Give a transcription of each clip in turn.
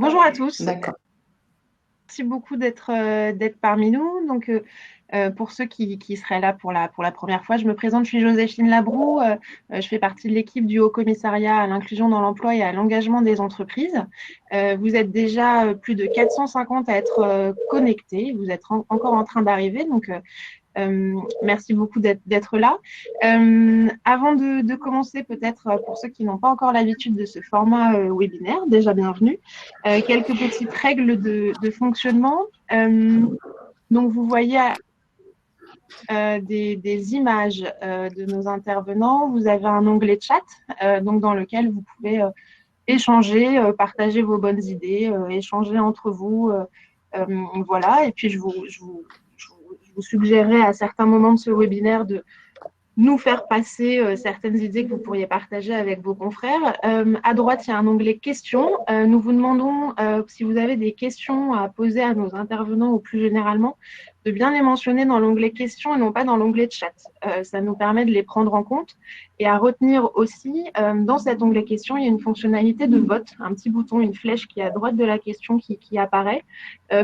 Bonjour à tous. D'accord. Merci beaucoup d'être parmi nous. Pour ceux qui seraient là pour la première fois, je me présente, je suis Joséphine Labroue. Je fais partie de l'équipe du Haut Commissariat à l'inclusion dans l'emploi et à l'engagement des entreprises. Vous êtes déjà plus de 450 à être connectés. Vous êtes encore en train d'arriver. Merci beaucoup d'être là. Avant de commencer, peut-être pour ceux qui n'ont pas encore l'habitude de ce format webinaire, déjà bienvenue, quelques petites règles de fonctionnement. Vous voyez des images de nos intervenants. Vous avez un onglet chat dans lequel vous pouvez échanger, partager vos bonnes idées, échanger entre vous. Voilà. Et puis, je vous suggérerais à certains moments de ce webinaire de nous faire passer certaines idées que vous pourriez partager avec vos confrères. À droite, il y a un onglet questions. Nous vous demandons, si vous avez des questions à poser à nos intervenants ou plus généralement, de bien les mentionner dans l'onglet questions et non pas dans l'onglet chat. Ça nous permet de les prendre en compte. Et à retenir aussi, dans cet onglet questions, il y a une fonctionnalité de vote, un petit bouton, une flèche qui est à droite de la question qui apparaît.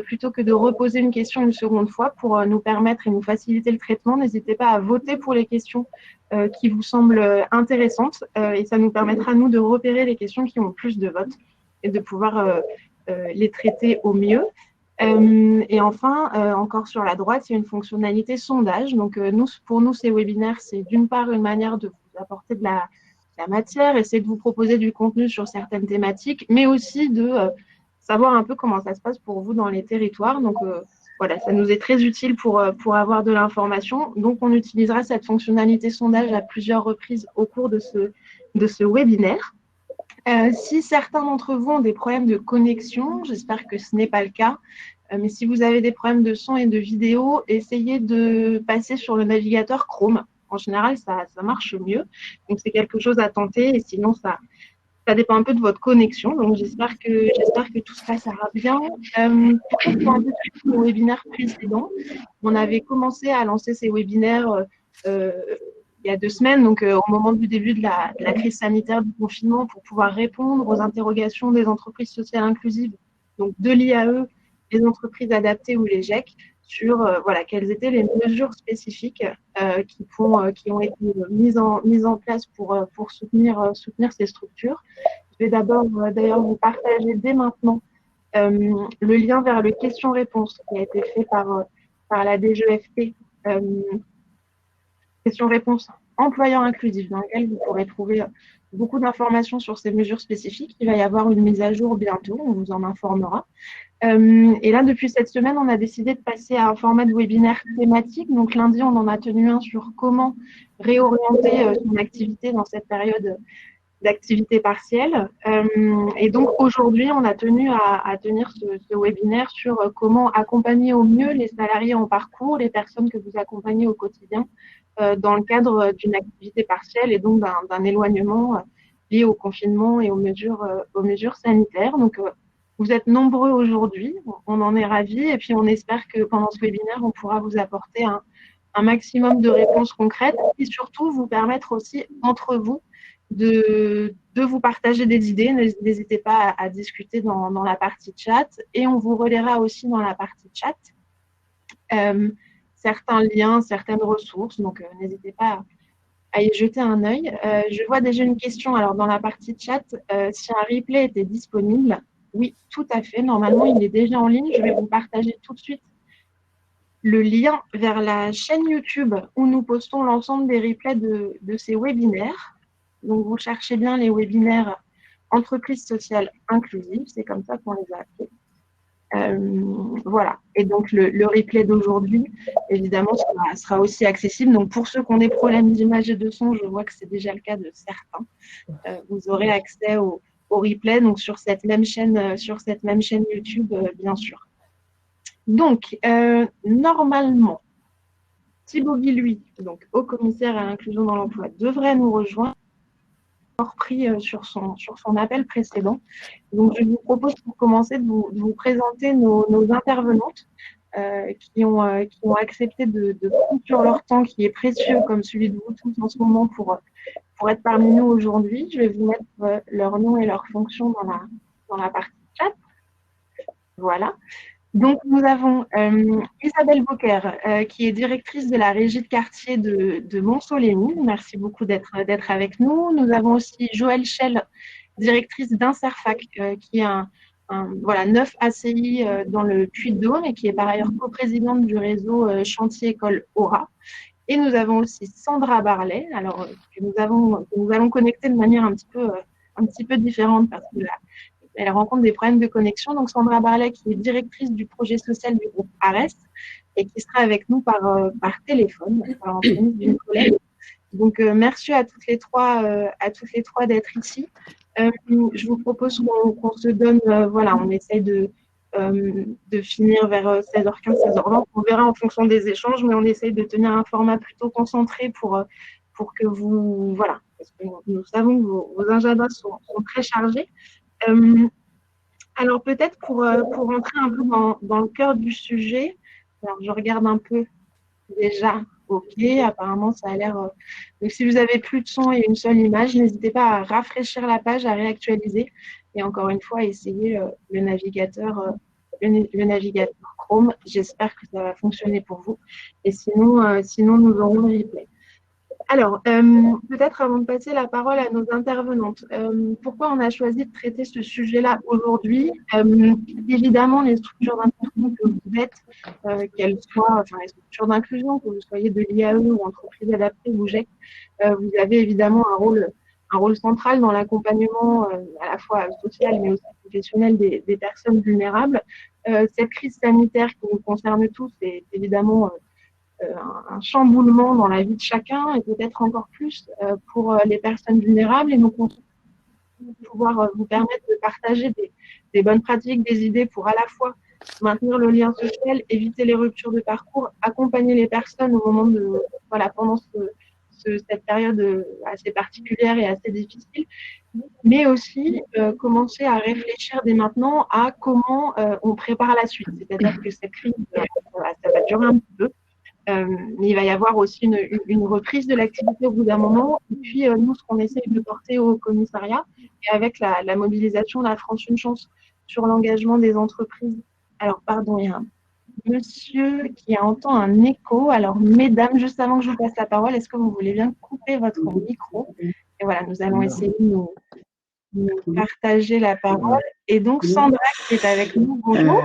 Plutôt que de reposer une question une seconde fois pour nous permettre et nous faciliter le traitement, n'hésitez pas à voter pour les questions qui vous semblent intéressantes et ça nous permettra, nous, de repérer les questions qui ont plus de votes et de pouvoir les traiter au mieux. Et enfin, encore sur la droite, il y a une fonctionnalité sondage. Pour nous, ces webinaires, c'est d'une part une manière de vous apporter de la matière, essayer de vous proposer du contenu sur certaines thématiques, mais aussi de savoir un peu comment ça se passe pour vous dans les territoires. Voilà, ça nous est très utile pour avoir de l'information. Donc, on utilisera cette fonctionnalité sondage à plusieurs reprises au cours de ce webinaire. Si certains d'entre vous ont des problèmes de connexion, j'espère que ce n'est pas le cas, mais si vous avez des problèmes de son et de vidéo, essayez de passer sur le navigateur Chrome. En général, ça marche mieux. Donc, c'est quelque chose à tenter et sinon, ça dépend un peu de votre connexion. Donc, j'espère que tout se passera bien. Pour un peu suivre nos webinaires précédents, on avait commencé à lancer ces webinaires il y a 2 semaines, au moment du début de la crise sanitaire du confinement, pour pouvoir répondre aux interrogations des entreprises sociales inclusives, donc de l'IAE, les entreprises adaptées ou les GEC, sur quelles étaient les mesures spécifiques qui ont été mises en place pour soutenir ces structures. Je vais d'abord d'ailleurs vous partager dès maintenant le lien vers le question-réponse qui a été fait par la DGEFP, question-réponse employeur inclusif, dans lequel vous pourrez trouver beaucoup d'informations sur ces mesures spécifiques. Il va y avoir une mise à jour bientôt, on vous en informera. Et là, depuis cette semaine, on a décidé de passer à un format de webinaire thématique. Donc lundi, on en a tenu un sur comment réorienter son activité dans cette période d'activité partielle. Et donc aujourd'hui, on a tenu à tenir ce webinaire sur comment accompagner au mieux les salariés en parcours, les personnes que vous accompagnez au quotidien dans le cadre d'une activité partielle et donc d'un éloignement lié au confinement et aux mesures sanitaires. Vous êtes nombreux aujourd'hui, on en est ravis et puis on espère que pendant ce webinaire, on pourra vous apporter un maximum de réponses concrètes et surtout vous permettre aussi entre vous de vous partager des idées. N'hésitez pas à discuter dans la partie chat et on vous relaiera aussi dans la partie chat certains liens, certaines ressources. N'hésitez pas à y jeter un œil. Je vois déjà une question alors dans la partie chat, si un replay était disponible. Oui, tout à fait. Normalement, il est déjà en ligne. Je vais vous partager tout de suite le lien vers la chaîne YouTube où nous postons l'ensemble des replays de ces webinaires. Donc, vous cherchez bien les webinaires entreprises sociales inclusives, c'est comme ça qu'on les a appelés. Voilà. Et donc, le replay d'aujourd'hui, évidemment, sera aussi accessible. Donc, pour ceux qui ont des problèmes d'image et de son, je vois que c'est déjà le cas de certains. Vous aurez accès au replay donc sur cette même chaîne YouTube, bien sûr. Donc, normalement, Thibaut Guilluy, donc haut commissaire à l'inclusion dans l'emploi, devrait nous rejoindre, pris sur son appel précédent. Donc, je vous propose pour commencer de vous présenter nos intervenantes qui ont accepté de conclure leur temps qui est précieux comme celui de vous tous en ce moment pour être parmi nous aujourd'hui. Je vais vous mettre leur nom et leur fonction dans la partie chat. Voilà. Donc, nous avons Isabelle Bocquer, qui est directrice de la régie de quartier de Montsolémy. Merci beaucoup d'être avec nous. Nous avons aussi Joëlle Schell, directrice d'Inserfac, qui est voilà, 9 ACI dans le Puy-de-Dôme et qui est par ailleurs coprésidente du réseau Chantier École Aura. Et nous avons aussi Sandra Barlet, alors que nous allons connecter de manière un petit peu différente parce que elle rencontre des problèmes de connexion. Donc Sandra Barlet, qui est directrice du projet social du groupe ARES et qui sera avec nous par téléphone, par l'entremise d'une collègue. Donc merci à toutes les trois d'être ici. Je vous propose qu'on se donne, voilà, on essaye de finir vers 16h15, 16h20. On verra en fonction des échanges, mais on essaye de tenir un format plutôt concentré pour que vous, voilà, parce que nous savons que vos agendas sont très chargés. Alors peut-être pour rentrer un peu dans le cœur du sujet, alors je regarde un peu déjà, ok, apparemment ça a l'air... Donc si vous avez plus de son et une seule image, n'hésitez pas à rafraîchir la page, à réactualiser et encore une fois, essayer le navigateur Chrome. J'espère que ça va fonctionner pour vous et sinon nous aurons le replay. Alors, peut-être avant de passer la parole à nos intervenantes, pourquoi on a choisi de traiter ce sujet-là aujourd'hui? Évidemment, les structures d'inclusion que vous êtes, qu'elles soient, enfin les structures d'inclusion, que vous soyez de l'IAE ou entreprise adaptée ou GEC, vous avez évidemment un rôle central dans l'accompagnement à la fois social mais aussi professionnel des personnes vulnérables. Cette crise sanitaire qui nous concerne tous est évidemment un chamboulement dans la vie de chacun et peut-être encore plus pour les personnes vulnérables. Et donc, on va pouvoir vous permettre de partager des bonnes pratiques, des idées pour à la fois maintenir le lien social, éviter les ruptures de parcours, accompagner les personnes au moment de, voilà, pendant cette période assez particulière et assez difficile, mais aussi commencer à réfléchir dès maintenant à comment on prépare la suite. C'est-à-dire que cette crise, ça va durer un petit peu. Mais il va y avoir aussi une reprise de l'activité au bout d'un moment. Et puis, nous, ce qu'on essaie de porter au commissariat, et avec la mobilisation de la France Une Chance sur l'engagement des entreprises. Alors, pardon, il y a un monsieur qui entend un écho. Alors, mesdames, juste avant que je vous passe la parole, est-ce que vous voulez bien couper votre micro? Et voilà, nous allons essayer de nous partager la parole. Et donc, Sandra qui est avec nous, bonjour.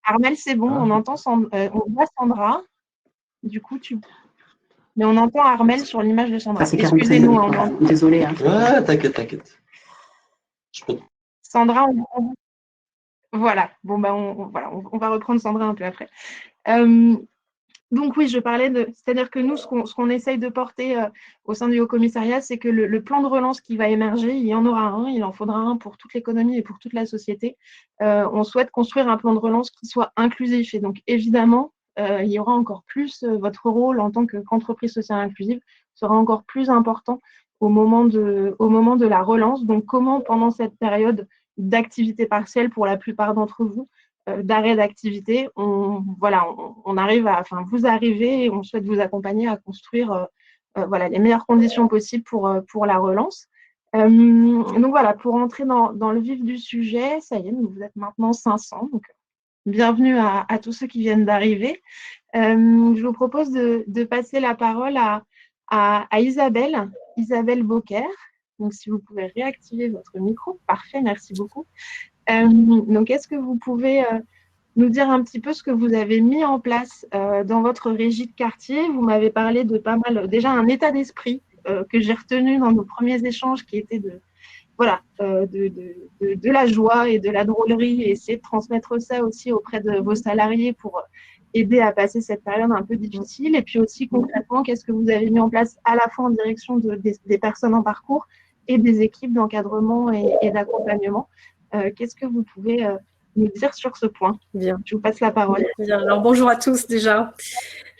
Armel, c'est bon, on entend on voit Sandra. Du coup, mais on entend Armel sur l'image de Sandra. Excusez-nous. Désolée. Hein. Ouais, t'inquiète. Sandra, voilà. Bon, bah, on va reprendre Sandra un peu après. Donc oui, je parlais c'est-à-dire que nous, ce qu'on essaye de porter au sein du Haut-Commissariat, c'est que le plan de relance qui va émerger, il y en aura un, il en faudra un pour toute l'économie et pour toute la société. On souhaite construire un plan de relance qui soit inclusif. Et donc, évidemment, il y aura encore plus, votre rôle en tant qu'entreprise sociale inclusive sera encore plus important au moment de la relance. Donc, comment, pendant cette période d'activité partielle pour la plupart d'entre vous, d'arrêt d'activité, on arrive vous arrivez et on souhaite vous accompagner à construire voilà, les meilleures conditions possibles pour la relance. Donc voilà, pour entrer dans le vif du sujet, ça y est, vous êtes maintenant 500, donc bienvenue à tous ceux qui viennent d'arriver. Je vous propose de passer la parole à Isabelle Bocquer. Donc si vous pouvez réactiver votre micro, parfait, merci beaucoup. Donc, est-ce que vous pouvez nous dire un petit peu ce que vous avez mis en place dans votre régie de quartier? Vous m'avez parlé de pas mal, déjà un état d'esprit que j'ai retenu dans nos premiers échanges qui était de la joie et de la drôlerie et essayer de transmettre ça aussi auprès de vos salariés pour aider à passer cette période un peu difficile. Et puis aussi concrètement, qu'est-ce que vous avez mis en place à la fois en direction des personnes en parcours et des équipes d'encadrement et d'accompagnement? Qu'est-ce que vous pouvez nous dire sur ce point? Bien. Je vous passe la parole. Bien. Alors, bonjour à tous déjà.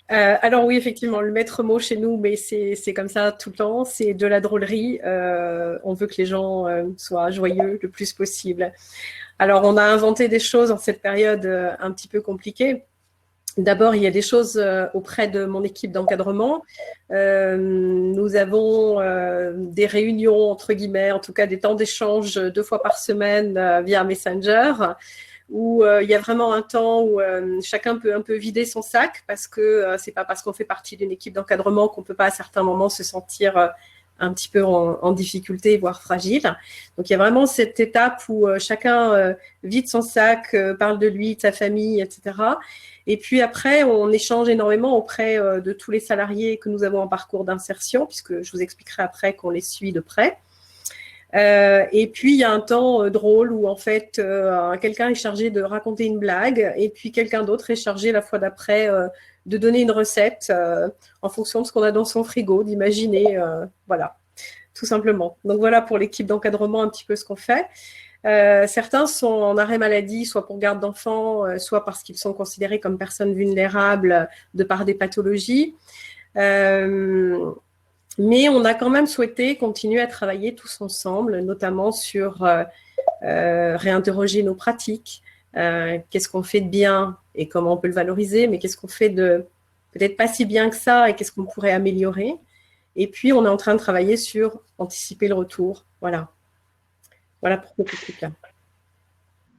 Alors oui, effectivement, le maître mot chez nous, mais c'est comme ça tout le temps, c'est de la drôlerie. On veut que les gens soient joyeux le plus possible. Alors, on a inventé des choses en cette période un petit peu compliquée. D'abord, il y a des choses auprès de mon équipe d'encadrement. Nous avons des réunions, entre guillemets, en tout cas des temps d'échange 2 fois par semaine via Messenger, où il y a vraiment un temps où chacun peut un peu vider son sac, parce que c'est pas parce qu'on fait partie d'une équipe d'encadrement qu'on peut pas à certains moments se sentir un petit peu en difficulté, voire fragile. Donc, il y a vraiment cette étape où chacun vide son sac, parle de lui, de sa famille, etc. Et puis après, on échange énormément auprès de tous les salariés que nous avons en parcours d'insertion, puisque je vous expliquerai après qu'on les suit de près. Et puis, il y a un temps drôle où, en fait, quelqu'un est chargé de raconter une blague et puis quelqu'un d'autre est chargé la fois d'après de donner une recette en fonction de ce qu'on a dans son frigo, d'imaginer, voilà, tout simplement. Donc, voilà pour l'équipe d'encadrement un petit peu ce qu'on fait. Certains sont en arrêt maladie, soit pour garde d'enfants, soit parce qu'ils sont considérés comme personnes vulnérables de par des pathologies. Mais on a quand même souhaité continuer à travailler tous ensemble, notamment sur réinterroger nos pratiques, qu'est-ce qu'on fait de bien et comment on peut le valoriser, mais qu'est-ce qu'on fait de peut-être pas si bien que ça et qu'est-ce qu'on pourrait améliorer. Et puis, on est en train de travailler sur anticiper le retour. Voilà. Voilà pour ce truc-là.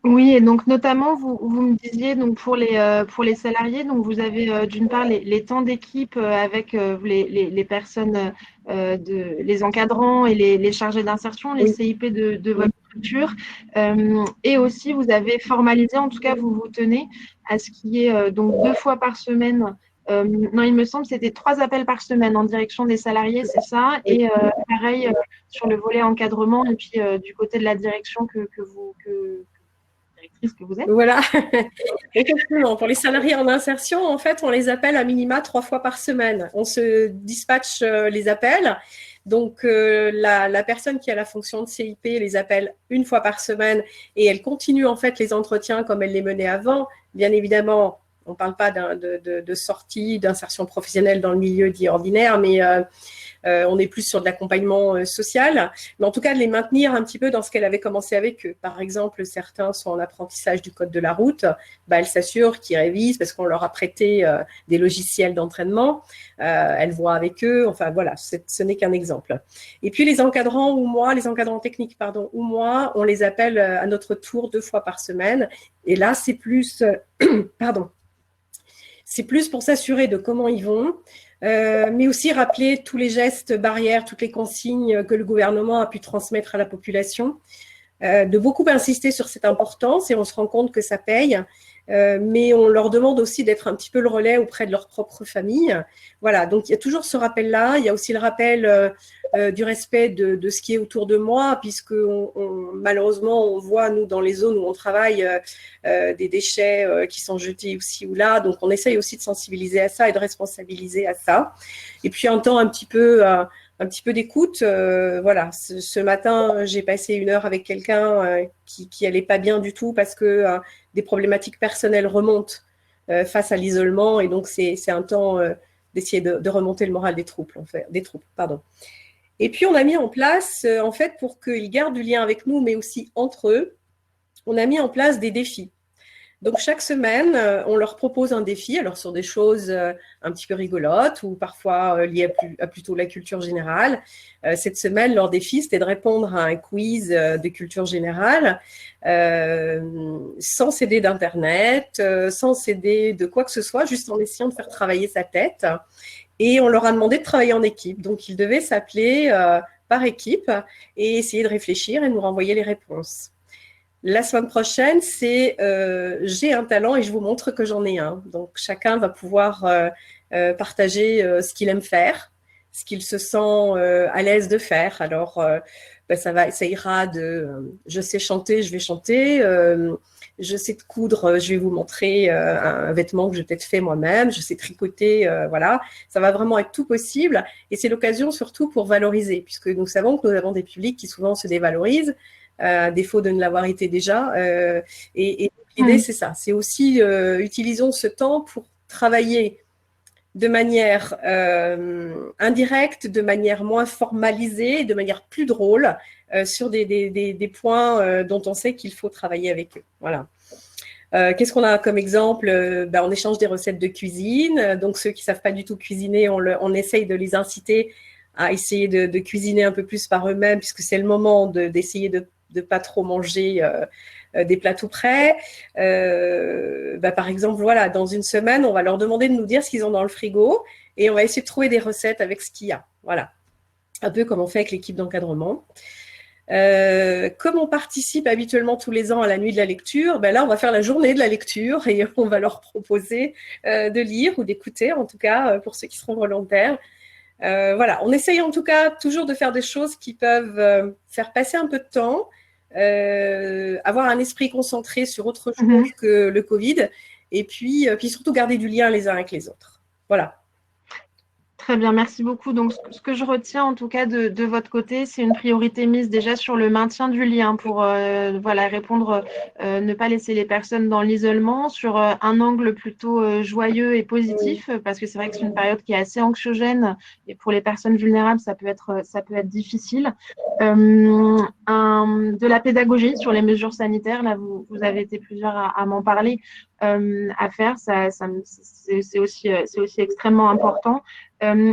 Oui, et donc notamment, vous me disiez donc pour les salariés, donc vous avez d'une part les temps d'équipe avec les personnes, les encadrants et les chargés d'insertion, les Oui. CIP de votre structure. Et aussi, vous avez formalisé, en tout cas, vous vous tenez à ce qu'il y ait donc 2 fois par semaine. Non, il me semble que c'était 3 appels par semaine en direction des salariés, c'est ça. Et pareil sur le volet encadrement et puis du côté de la direction directrice que vous êtes. Voilà, effectivement. Pour les salariés en insertion, en fait, on les appelle à minima 3 fois par semaine. On se dispatche les appels. Donc, la personne qui a la fonction de CIP les appelle 1 fois par semaine et elle continue en fait les entretiens comme elle les menait avant. Bien évidemment, on ne parle pas de sortie, d'insertion professionnelle dans le milieu dit ordinaire, mais on est plus sur de l'accompagnement social, mais en tout cas de les maintenir un petit peu dans ce qu'elle avait commencé avec eux. Par exemple, certains sont en apprentissage du code de la route, elle s'assure qu'ils révisent parce qu'on leur a prêté des logiciels d'entraînement, elle voit avec eux, enfin voilà, ce n'est qu'un exemple. Et puis les encadrants techniques, ou moi, on les appelle à notre tour 2 fois par semaine, et là c'est plus, c'est plus pour s'assurer de comment ils vont, mais aussi rappeler tous les gestes barrières, toutes les consignes que le gouvernement a pu transmettre à la population, de beaucoup insister sur cette importance et on se rend compte que ça paye, mais on leur demande aussi d'être un petit peu le relais auprès de leur propre famille. Voilà, donc il y a toujours ce rappel-là, il y a aussi le rappel du respect de ce qui est autour de moi, puisque malheureusement, on voit, nous, dans les zones où on travaille, des déchets qui sont jetés ici ou là, donc on essaye aussi de sensibiliser à ça et de responsabiliser à ça. Et puis un temps un petit peu d'écoute. Voilà, ce matin, j'ai passé 1 heure avec quelqu'un qui allait pas bien du tout parce que des problématiques personnelles remontent face à l'isolement, et donc c'est un temps d'essayer de remonter le moral des troupes, pardon. Et puis on a mis en place, en fait, pour qu'ils gardent du lien avec nous, mais aussi entre eux, on a mis en place des défis. Donc, chaque semaine, on leur propose un défi, alors sur des choses un petit peu rigolotes ou parfois liées à plutôt la culture générale. Cette semaine, leur défi, c'était de répondre à un quiz de culture générale sans s'aider d'Internet, sans s'aider de quoi que ce soit, juste en essayant de faire travailler sa tête. Et on leur a demandé de travailler en équipe. Donc, ils devaient s'appeler par équipe et essayer de réfléchir et nous renvoyer les réponses. La semaine prochaine, c'est j'ai un talent et je vous montre que j'en ai un. Donc, chacun va pouvoir partager ce qu'il aime faire, ce qu'il se sent à l'aise de faire. Alors, ça ira de je sais chanter, je vais chanter. Je sais de coudre, je vais vous montrer un vêtement que j'ai peut-être fait moi-même. Je sais tricoter, voilà. Ça va vraiment être tout possible. Et c'est l'occasion surtout pour valoriser, puisque nous savons que nous avons des publics qui souvent se dévalorisent, à défaut de ne l'avoir été déjà. Et l'idée, c'est ça. C'est aussi, utilisons ce temps pour travailler de manière indirecte, de manière moins formalisée, de manière plus drôle, sur des points dont on sait qu'il faut travailler avec eux. Voilà. Qu'est-ce qu'on a comme exemple? On échange des recettes de cuisine. Donc, ceux qui ne savent pas du tout cuisiner, on essaye de les inciter à essayer de cuisiner un peu plus par eux-mêmes, puisque c'est le moment d'essayer de ne pas trop manger des plats tout prêts. Par exemple, voilà, dans une semaine, on va leur demander de nous dire ce qu'ils ont dans le frigo et on va essayer de trouver des recettes avec ce qu'il y a. Voilà, un peu comme on fait avec l'équipe d'encadrement. Comme on participe habituellement tous les ans à la nuit de la lecture, là, on va faire la journée de la lecture et on va leur proposer de lire ou d'écouter, en tout cas, pour ceux qui seront volontaires. Voilà, on essaye en tout cas toujours de faire des choses qui peuvent faire passer un peu de temps, avoir un esprit concentré sur autre chose que le Covid, et puis surtout garder du lien les uns avec les autres. Voilà. Très bien, merci beaucoup. Donc, ce que je retiens en tout cas de votre côté, c'est une priorité mise déjà sur le maintien du lien pour voilà, répondre, ne pas laisser les personnes dans l'isolement, sur un angle plutôt joyeux et positif, parce que c'est vrai que c'est une période qui est assez anxiogène et pour les personnes vulnérables, ça peut être difficile. De la pédagogie sur les mesures sanitaires, là, vous avez été plusieurs à m'en parler, à faire, c'est aussi extrêmement important.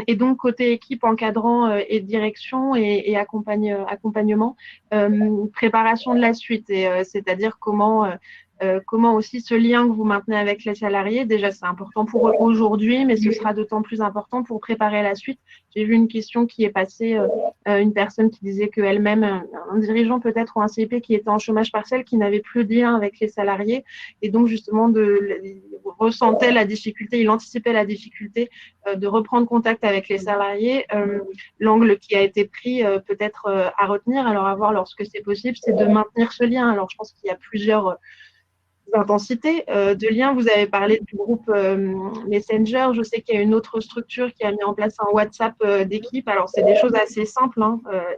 Et donc, côté équipe, encadrant et direction et accompagnement, préparation de la suite, c'est-à-dire comment aussi ce lien que vous maintenez avec les salariés, déjà c'est important pour eux aujourd'hui, mais ce sera d'autant plus important pour préparer la suite. J'ai vu une question qui est passée, une personne qui disait qu'elle-même, un dirigeant peut-être ou un CIP qui était en chômage partiel, qui n'avait plus de lien avec les salariés, et donc justement ressentait la difficulté, il anticipait la difficulté de reprendre contact avec les salariés. L'angle qui a été pris peut-être à retenir, alors à voir lorsque c'est possible, c'est de maintenir ce lien. Alors je pense qu'il y a plusieurs intensités de liens. Vous avez parlé du groupe Messenger. Je sais qu'il y a une autre structure qui a mis en place un WhatsApp d'équipe. Alors, c'est des choses assez simples,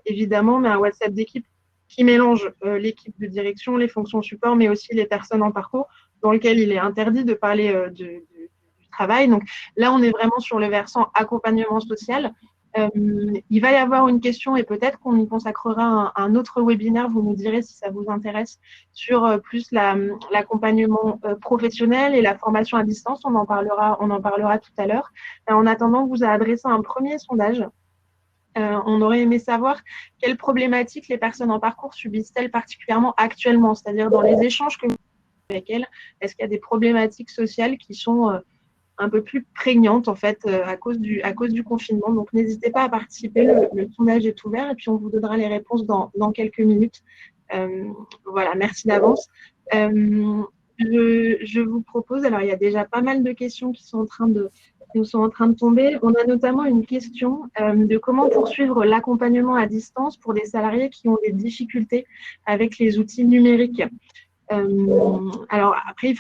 évidemment, mais un WhatsApp d'équipe qui mélange l'équipe de direction, les fonctions support, mais aussi les personnes en parcours, dans lequel il est interdit de parler du travail. Donc là, on est vraiment sur le versant accompagnement social. Il va y avoir une question et peut-être qu'on y consacrera un autre webinaire, vous nous direz si ça vous intéresse, sur plus l'accompagnement professionnel et la formation à distance. On en parlera tout à l'heure. En attendant, on vous a adressé un premier sondage. On aurait aimé savoir quelles problématiques les personnes en parcours subissent-elles particulièrement actuellement, c'est-à-dire dans les échanges que vous avez avec elles, est-ce qu'il y a des problématiques sociales qui sont un peu plus prégnante en fait à cause du confinement. Donc n'hésitez pas à participer, le sondage est ouvert et puis on vous donnera les réponses dans quelques minutes. Voilà, merci d'avance. Je vous propose, alors il y a déjà pas mal de questions qui nous sont en train de tomber. On a notamment une question de comment poursuivre l'accompagnement à distance pour des salariés qui ont des difficultés avec les outils numériques. Alors après,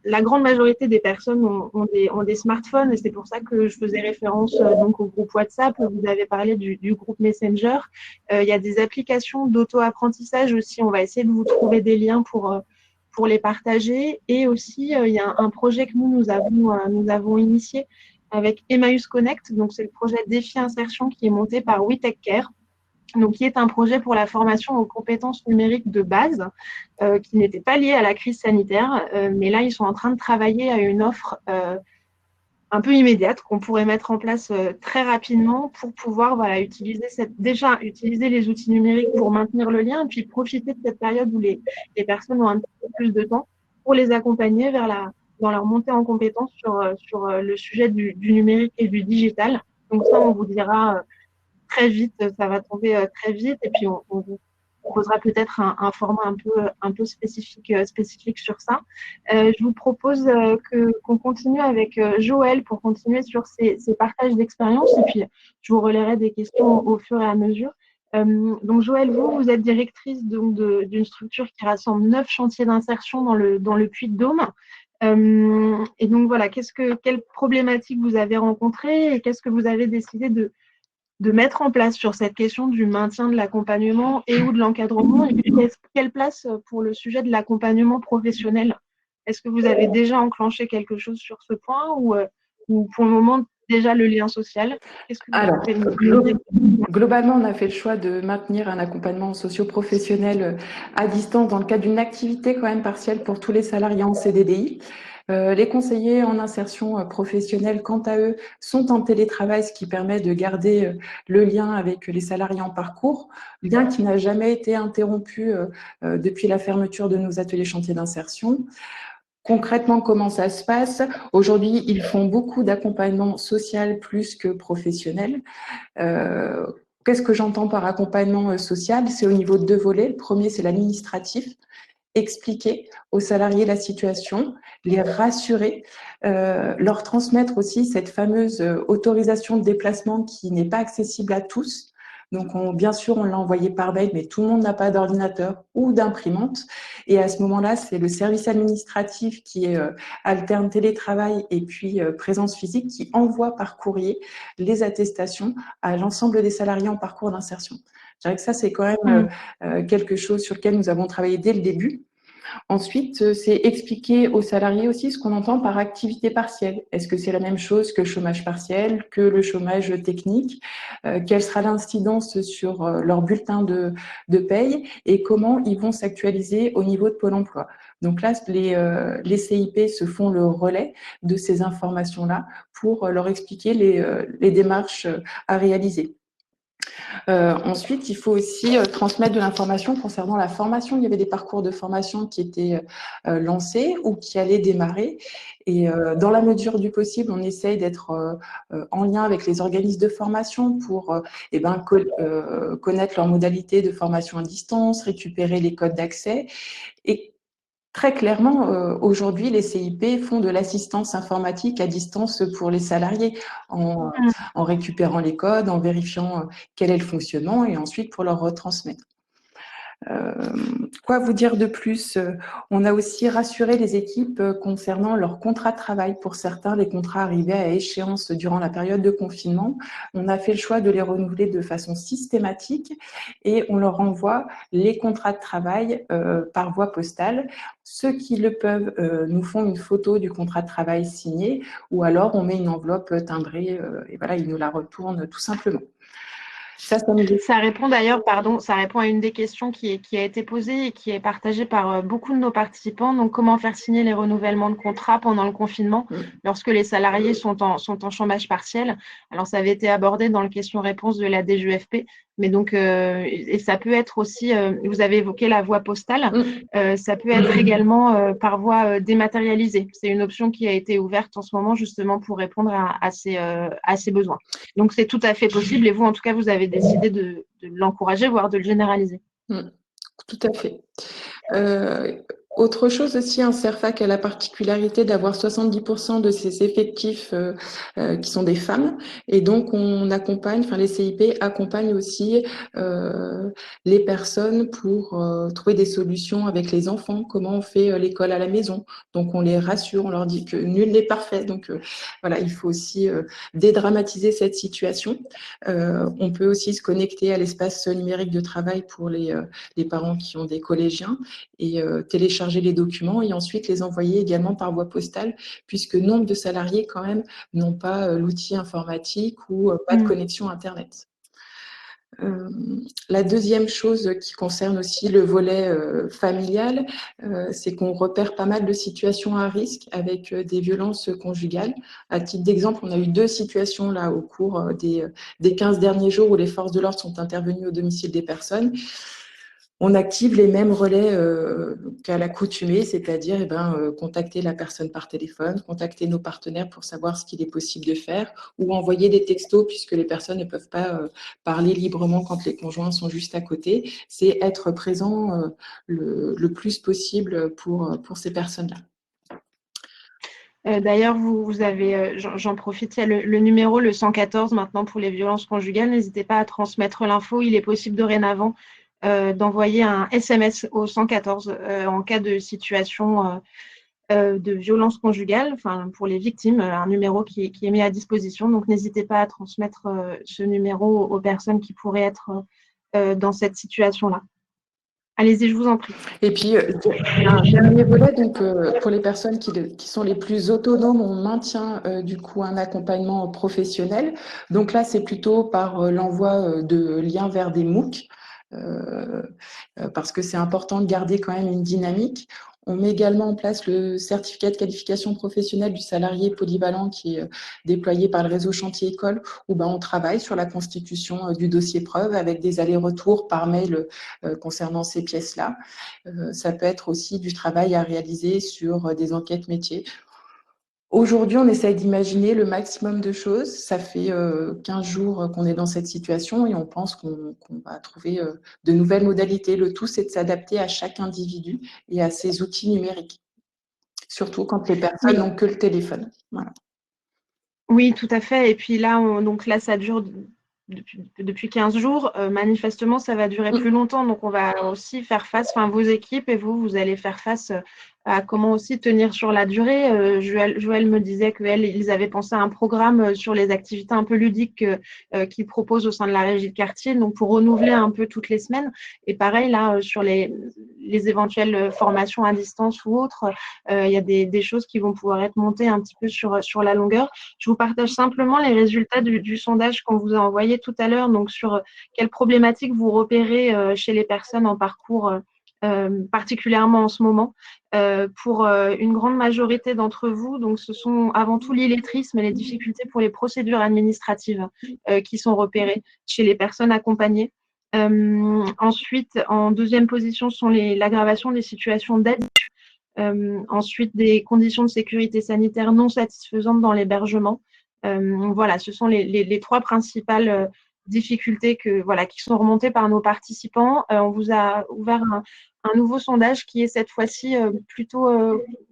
la grande majorité des personnes ont des smartphones et c'est pour ça que je faisais référence donc au groupe WhatsApp. Vous avez parlé du groupe Messenger. Il y a des applications d'auto-apprentissage aussi. On va essayer de vous trouver des liens pour les partager. Et aussi, il y a un projet que nous avons initié avec Emmaüs Connect. Donc, c'est le projet Défi Insertion qui est monté par We Take Care. Donc, qui est un projet pour la formation aux compétences numériques de base, qui n'était pas lié à la crise sanitaire. Mais là, ils sont en train de travailler à une offre un peu immédiate qu'on pourrait mettre en place très rapidement pour pouvoir utiliser les outils numériques pour maintenir le lien et puis profiter de cette période où les personnes ont un petit peu plus de temps pour les accompagner dans leur montée en compétences sur le sujet du numérique et du digital. Donc ça, on vous dira très vite, ça va tomber très vite et puis on vous proposera peut-être un format un peu spécifique sur ça. Je vous propose qu'on continue avec Joël pour continuer sur ces partages d'expériences et puis je vous relayerai des questions au fur et à mesure. Donc Joël, vous êtes directrice d'une structure qui rassemble 9 chantiers d'insertion dans le Puy-de-Dôme. Et donc voilà, quelles problématiques vous avez rencontrées et qu'est-ce que vous avez décidé de mettre en place sur cette question du maintien de l'accompagnement et ou de l'encadrement et puis quelle place pour le sujet de l'accompagnement professionnel? Est-ce que vous avez déjà enclenché quelque chose sur ce point ou pour le moment déjà le lien social? Qu'est-ce que vous Alors, pouvez nous dire? globalement, on a fait le choix de maintenir un accompagnement socio-professionnel à distance dans le cadre d'une activité quand même partielle pour tous les salariés en CDDI. Les conseillers en insertion professionnelle, quant à eux, sont en télétravail, ce qui permet de garder le lien avec les salariés en parcours, lien qui n'a jamais été interrompu depuis la fermeture de nos ateliers chantiers d'insertion. Concrètement, comment ça se passe? Aujourd'hui, ils font beaucoup d'accompagnement social plus que professionnel. Qu'est-ce que j'entends par accompagnement social? C'est au niveau de 2 volets. Le premier, c'est l'administratif. Expliquer aux salariés la situation, les rassurer, leur transmettre aussi cette fameuse autorisation de déplacement qui n'est pas accessible à tous. Donc, bien sûr, on l'a envoyé par mail, mais tout le monde n'a pas d'ordinateur ou d'imprimante. Et à ce moment-là, c'est le service administratif qui est alterne télétravail et puis présence physique qui envoie par courrier les attestations à l'ensemble des salariés en parcours d'insertion. Je dirais que ça, c'est quand même quelque chose sur lequel nous avons travaillé dès le début. Ensuite, c'est expliquer aux salariés aussi ce qu'on entend par activité partielle. Est-ce que c'est la même chose que le chômage partiel, que le chômage technique? Quelle sera l'incidence sur leur bulletin de paye et comment ils vont s'actualiser au niveau de Pôle emploi? Donc là, les CIP se font le relais de ces informations-là pour leur expliquer les démarches à réaliser. Ensuite, il faut aussi transmettre de l'information concernant la formation. Il y avait des parcours de formation qui étaient lancés ou qui allaient démarrer. Et dans la mesure du possible, on essaye d'être en lien avec les organismes de formation pour connaître leurs modalités de formation à distance, récupérer les codes d'accès. Et très clairement, aujourd'hui, les CIP font de l'assistance informatique à distance pour les salariés en récupérant les codes, en vérifiant quel est le fonctionnement et ensuite pour leur retransmettre. Quoi vous dire de plus? On a aussi rassuré les équipes concernant leur contrat de travail. Pour certains, les contrats arrivaient à échéance durant la période de confinement. On a fait le choix de les renouveler de façon systématique et on leur envoie les contrats de travail par voie postale. Ceux qui le peuvent nous font une photo du contrat de travail signé ou alors on met une enveloppe timbrée et voilà, ils nous la retournent tout simplement. Ça répond d'ailleurs, pardon, ça répond à une des questions qui a été posée et qui est partagée par beaucoup de nos participants. Donc, comment faire signer les renouvellements de contrats pendant le confinement lorsque les salariés sont en chômage partiel? Alors, ça avait été abordé dans le question-réponse de la DGFP, mais donc, et ça peut être aussi, vous avez évoqué la voie postale, ça peut être également par voie dématérialisée. C'est une option qui a été ouverte en ce moment justement pour répondre à ces besoins. Donc, c'est tout à fait possible et vous, en tout cas, vous avez décidé de l'encourager, voire de le généraliser. Tout à fait. Autre chose aussi, un CERFAC a la particularité d'avoir 70% de ses effectifs qui sont des femmes. Et donc, on accompagne, enfin les CIP accompagnent aussi les personnes pour trouver des solutions avec les enfants. Comment on fait l'école à la maison? Donc, on les rassure, on leur dit que nul n'est parfait. Donc, voilà, il faut aussi dédramatiser cette situation. On peut aussi se connecter à l'espace numérique de travail pour les parents qui ont des collégiens et télécharger les documents et ensuite les envoyer également par voie postale puisque nombre de salariés quand même n'ont pas l'outil informatique ou pas de connexion Internet. La deuxième chose qui concerne aussi le volet familial, c'est qu'on repère pas mal de situations à risque avec des violences conjugales. À titre d'exemple, on a eu 2 situations là au cours des 15 derniers jours où les forces de l'ordre sont intervenues au domicile des personnes. On active les mêmes relais qu'à l'accoutumée, c'est-à-dire contacter la personne par téléphone, contacter nos partenaires pour savoir ce qu'il est possible de faire ou envoyer des textos puisque les personnes ne peuvent pas parler librement quand les conjoints sont juste à côté. C'est être présent le plus possible pour ces personnes-là. D'ailleurs, vous avez, j'en profite, il y a le numéro, le 114 maintenant pour les violences conjugales. N'hésitez pas à transmettre l'info. Il est possible dorénavant d'envoyer un SMS au 114 en cas de situation de violence conjugale, enfin pour les victimes, un numéro qui est mis à disposition. Donc, n'hésitez pas à transmettre ce numéro aux personnes qui pourraient être dans cette situation-là. Allez-y, je vous en prie. Et puis, un dernier volet, donc, pour les personnes qui sont les plus autonomes, on maintient du coup un accompagnement professionnel. Donc là, c'est plutôt par l'envoi de liens vers des MOOC, parce que c'est important de garder quand même une dynamique. On met également en place le certificat de qualification professionnelle du salarié polyvalent qui est déployé par le réseau Chantier École, où on travaille sur la constitution du dossier preuve avec des allers-retours par mail concernant ces pièces-là. Ça peut être aussi du travail à réaliser sur des enquêtes métiers. Aujourd'hui, on essaye d'imaginer le maximum de choses. Ça fait 15 jours qu'on est dans cette situation et on pense qu'on va trouver de nouvelles modalités. Le tout, c'est de s'adapter à chaque individu et à ses outils numériques, surtout quand les personnes n'ont que le téléphone. Voilà. Oui, tout à fait. Et puis là, donc là, ça dure depuis 15 jours. Manifestement, ça va durer plus longtemps. Donc, on va aussi faire face, enfin, vos équipes et vous allez faire face à comment aussi tenir sur la durée. Joël me disait qu'ils avaient pensé à un programme sur les activités un peu ludiques qu'ils proposent au sein de la régie de quartier, donc pour renouveler un peu toutes les semaines. Et pareil, là, sur les éventuelles formations à distance ou autres, il y a des choses qui vont pouvoir être montées un petit peu sur la longueur. Je vous partage simplement les résultats du sondage qu'on vous a envoyé tout à l'heure, donc sur quelles problématiques vous repérez chez les personnes en parcours, particulièrement en ce moment. Pour une grande majorité d'entre vous, donc ce sont avant tout l'illettrisme et les difficultés pour les procédures administratives qui sont repérées chez les personnes accompagnées. Ensuite, en deuxième position, sont l'aggravation des situations d'aide. Ensuite, des conditions de sécurité sanitaire non satisfaisantes dans l'hébergement. Voilà, ce sont les trois principales difficultés qui sont remontées par nos participants. On vous a ouvert un nouveau sondage qui est cette fois-ci plutôt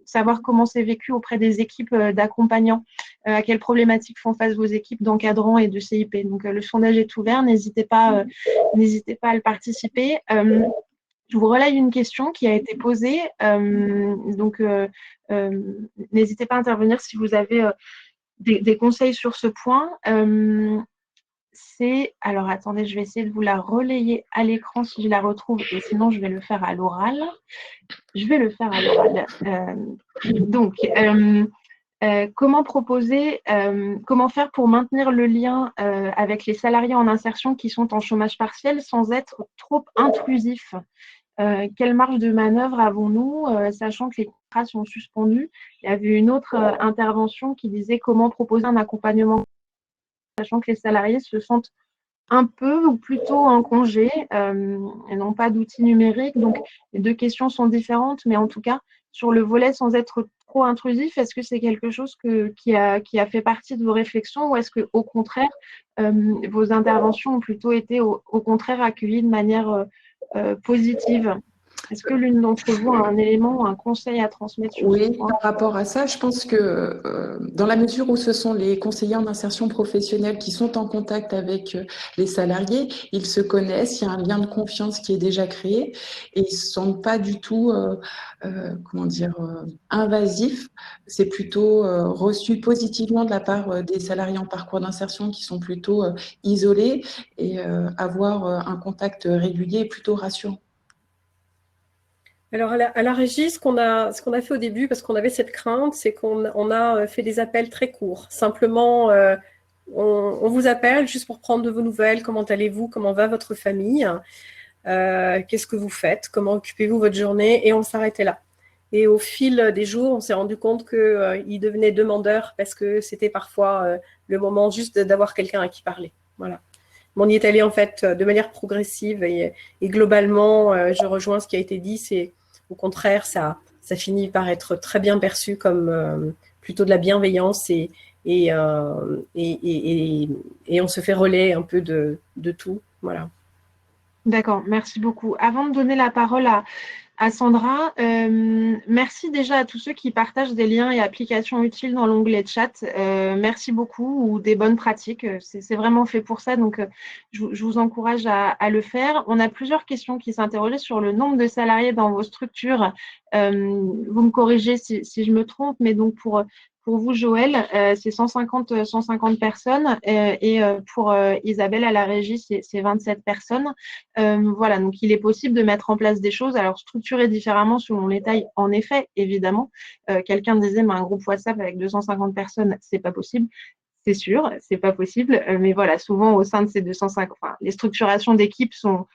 savoir comment c'est vécu auprès des équipes d'accompagnants, à quelles problématiques font face vos équipes d'encadrants et de CIP. Donc, le sondage est ouvert, n'hésitez pas à le participer. Je vous relaye une question qui a été posée. N'hésitez pas à intervenir si vous avez des conseils sur ce point. Alors, attendez, je vais essayer de vous la relayer à l'écran si je la retrouve, et sinon, je vais le faire à l'oral. Je vais le faire à l'oral. Comment faire pour maintenir le lien avec les salariés en insertion qui sont en chômage partiel sans être trop intrusif? Quelle marge de manœuvre avons-nous, sachant que les contrats sont suspendus? Il y avait une autre intervention qui disait comment proposer un accompagnement, sachant que les salariés se sentent un peu ou plutôt en congé et n'ont pas d'outils numériques. Donc, les deux questions sont différentes, mais en tout cas, sur le volet sans être trop intrusif, est-ce que c'est quelque chose qui a fait partie de vos réflexions ou est-ce qu'au contraire, vos interventions ont plutôt été au contraire accueillies de manière positive? Est-ce que l'une d'entre vous a un élément ou un conseil à transmettre sur ce point? Par rapport à ça, je pense que dans la mesure où ce sont les conseillers en insertion professionnelle qui sont en contact avec les salariés, ils se connaissent, il y a un lien de confiance qui est déjà créé et ils ne sont pas du tout, invasifs. C'est plutôt reçu positivement de la part des salariés en parcours d'insertion qui sont plutôt isolés et avoir un contact régulier est plutôt rassurant. Alors, à la régie, ce qu'on a fait au début, parce qu'on avait cette crainte, c'est qu'on a fait des appels très courts. Simplement, on vous appelle juste pour prendre de vos nouvelles. Comment allez-vous? Comment va votre famille? Qu'est-ce que vous faites? Comment occupez-vous votre journée? Et on s'arrêtait là. Et au fil des jours, on s'est rendu compte qu'ils devenaient demandeurs parce que c'était parfois le moment juste d'avoir quelqu'un à qui parler. Voilà. Mais on y est allé en fait de manière progressive et globalement, je rejoins ce qui a été dit, c'est au contraire, ça finit par être très bien perçu comme plutôt de la bienveillance et on se fait relais un peu de tout. Voilà. D'accord, merci beaucoup. Avant de donner la parole à Sandra, merci déjà à tous ceux qui partagent des liens et applications utiles dans l'onglet chat. Merci beaucoup, ou des bonnes pratiques. C'est vraiment fait pour ça, donc je vous encourage à le faire. On a plusieurs questions qui s'interrogeaient sur le nombre de salariés dans vos structures. Vous me corrigez si je me trompe, mais donc pour pour vous, Joël, c'est 150 personnes et pour Isabelle à la régie, c'est 27 personnes. Voilà, donc il est possible de mettre en place des choses, alors structurées différemment selon les tailles, en effet, évidemment. Quelqu'un disait, mais un groupe WhatsApp avec 250 personnes, c'est pas possible. C'est sûr, c'est pas possible. Mais voilà, souvent au sein de ces 250, enfin, les structurations d'équipes sont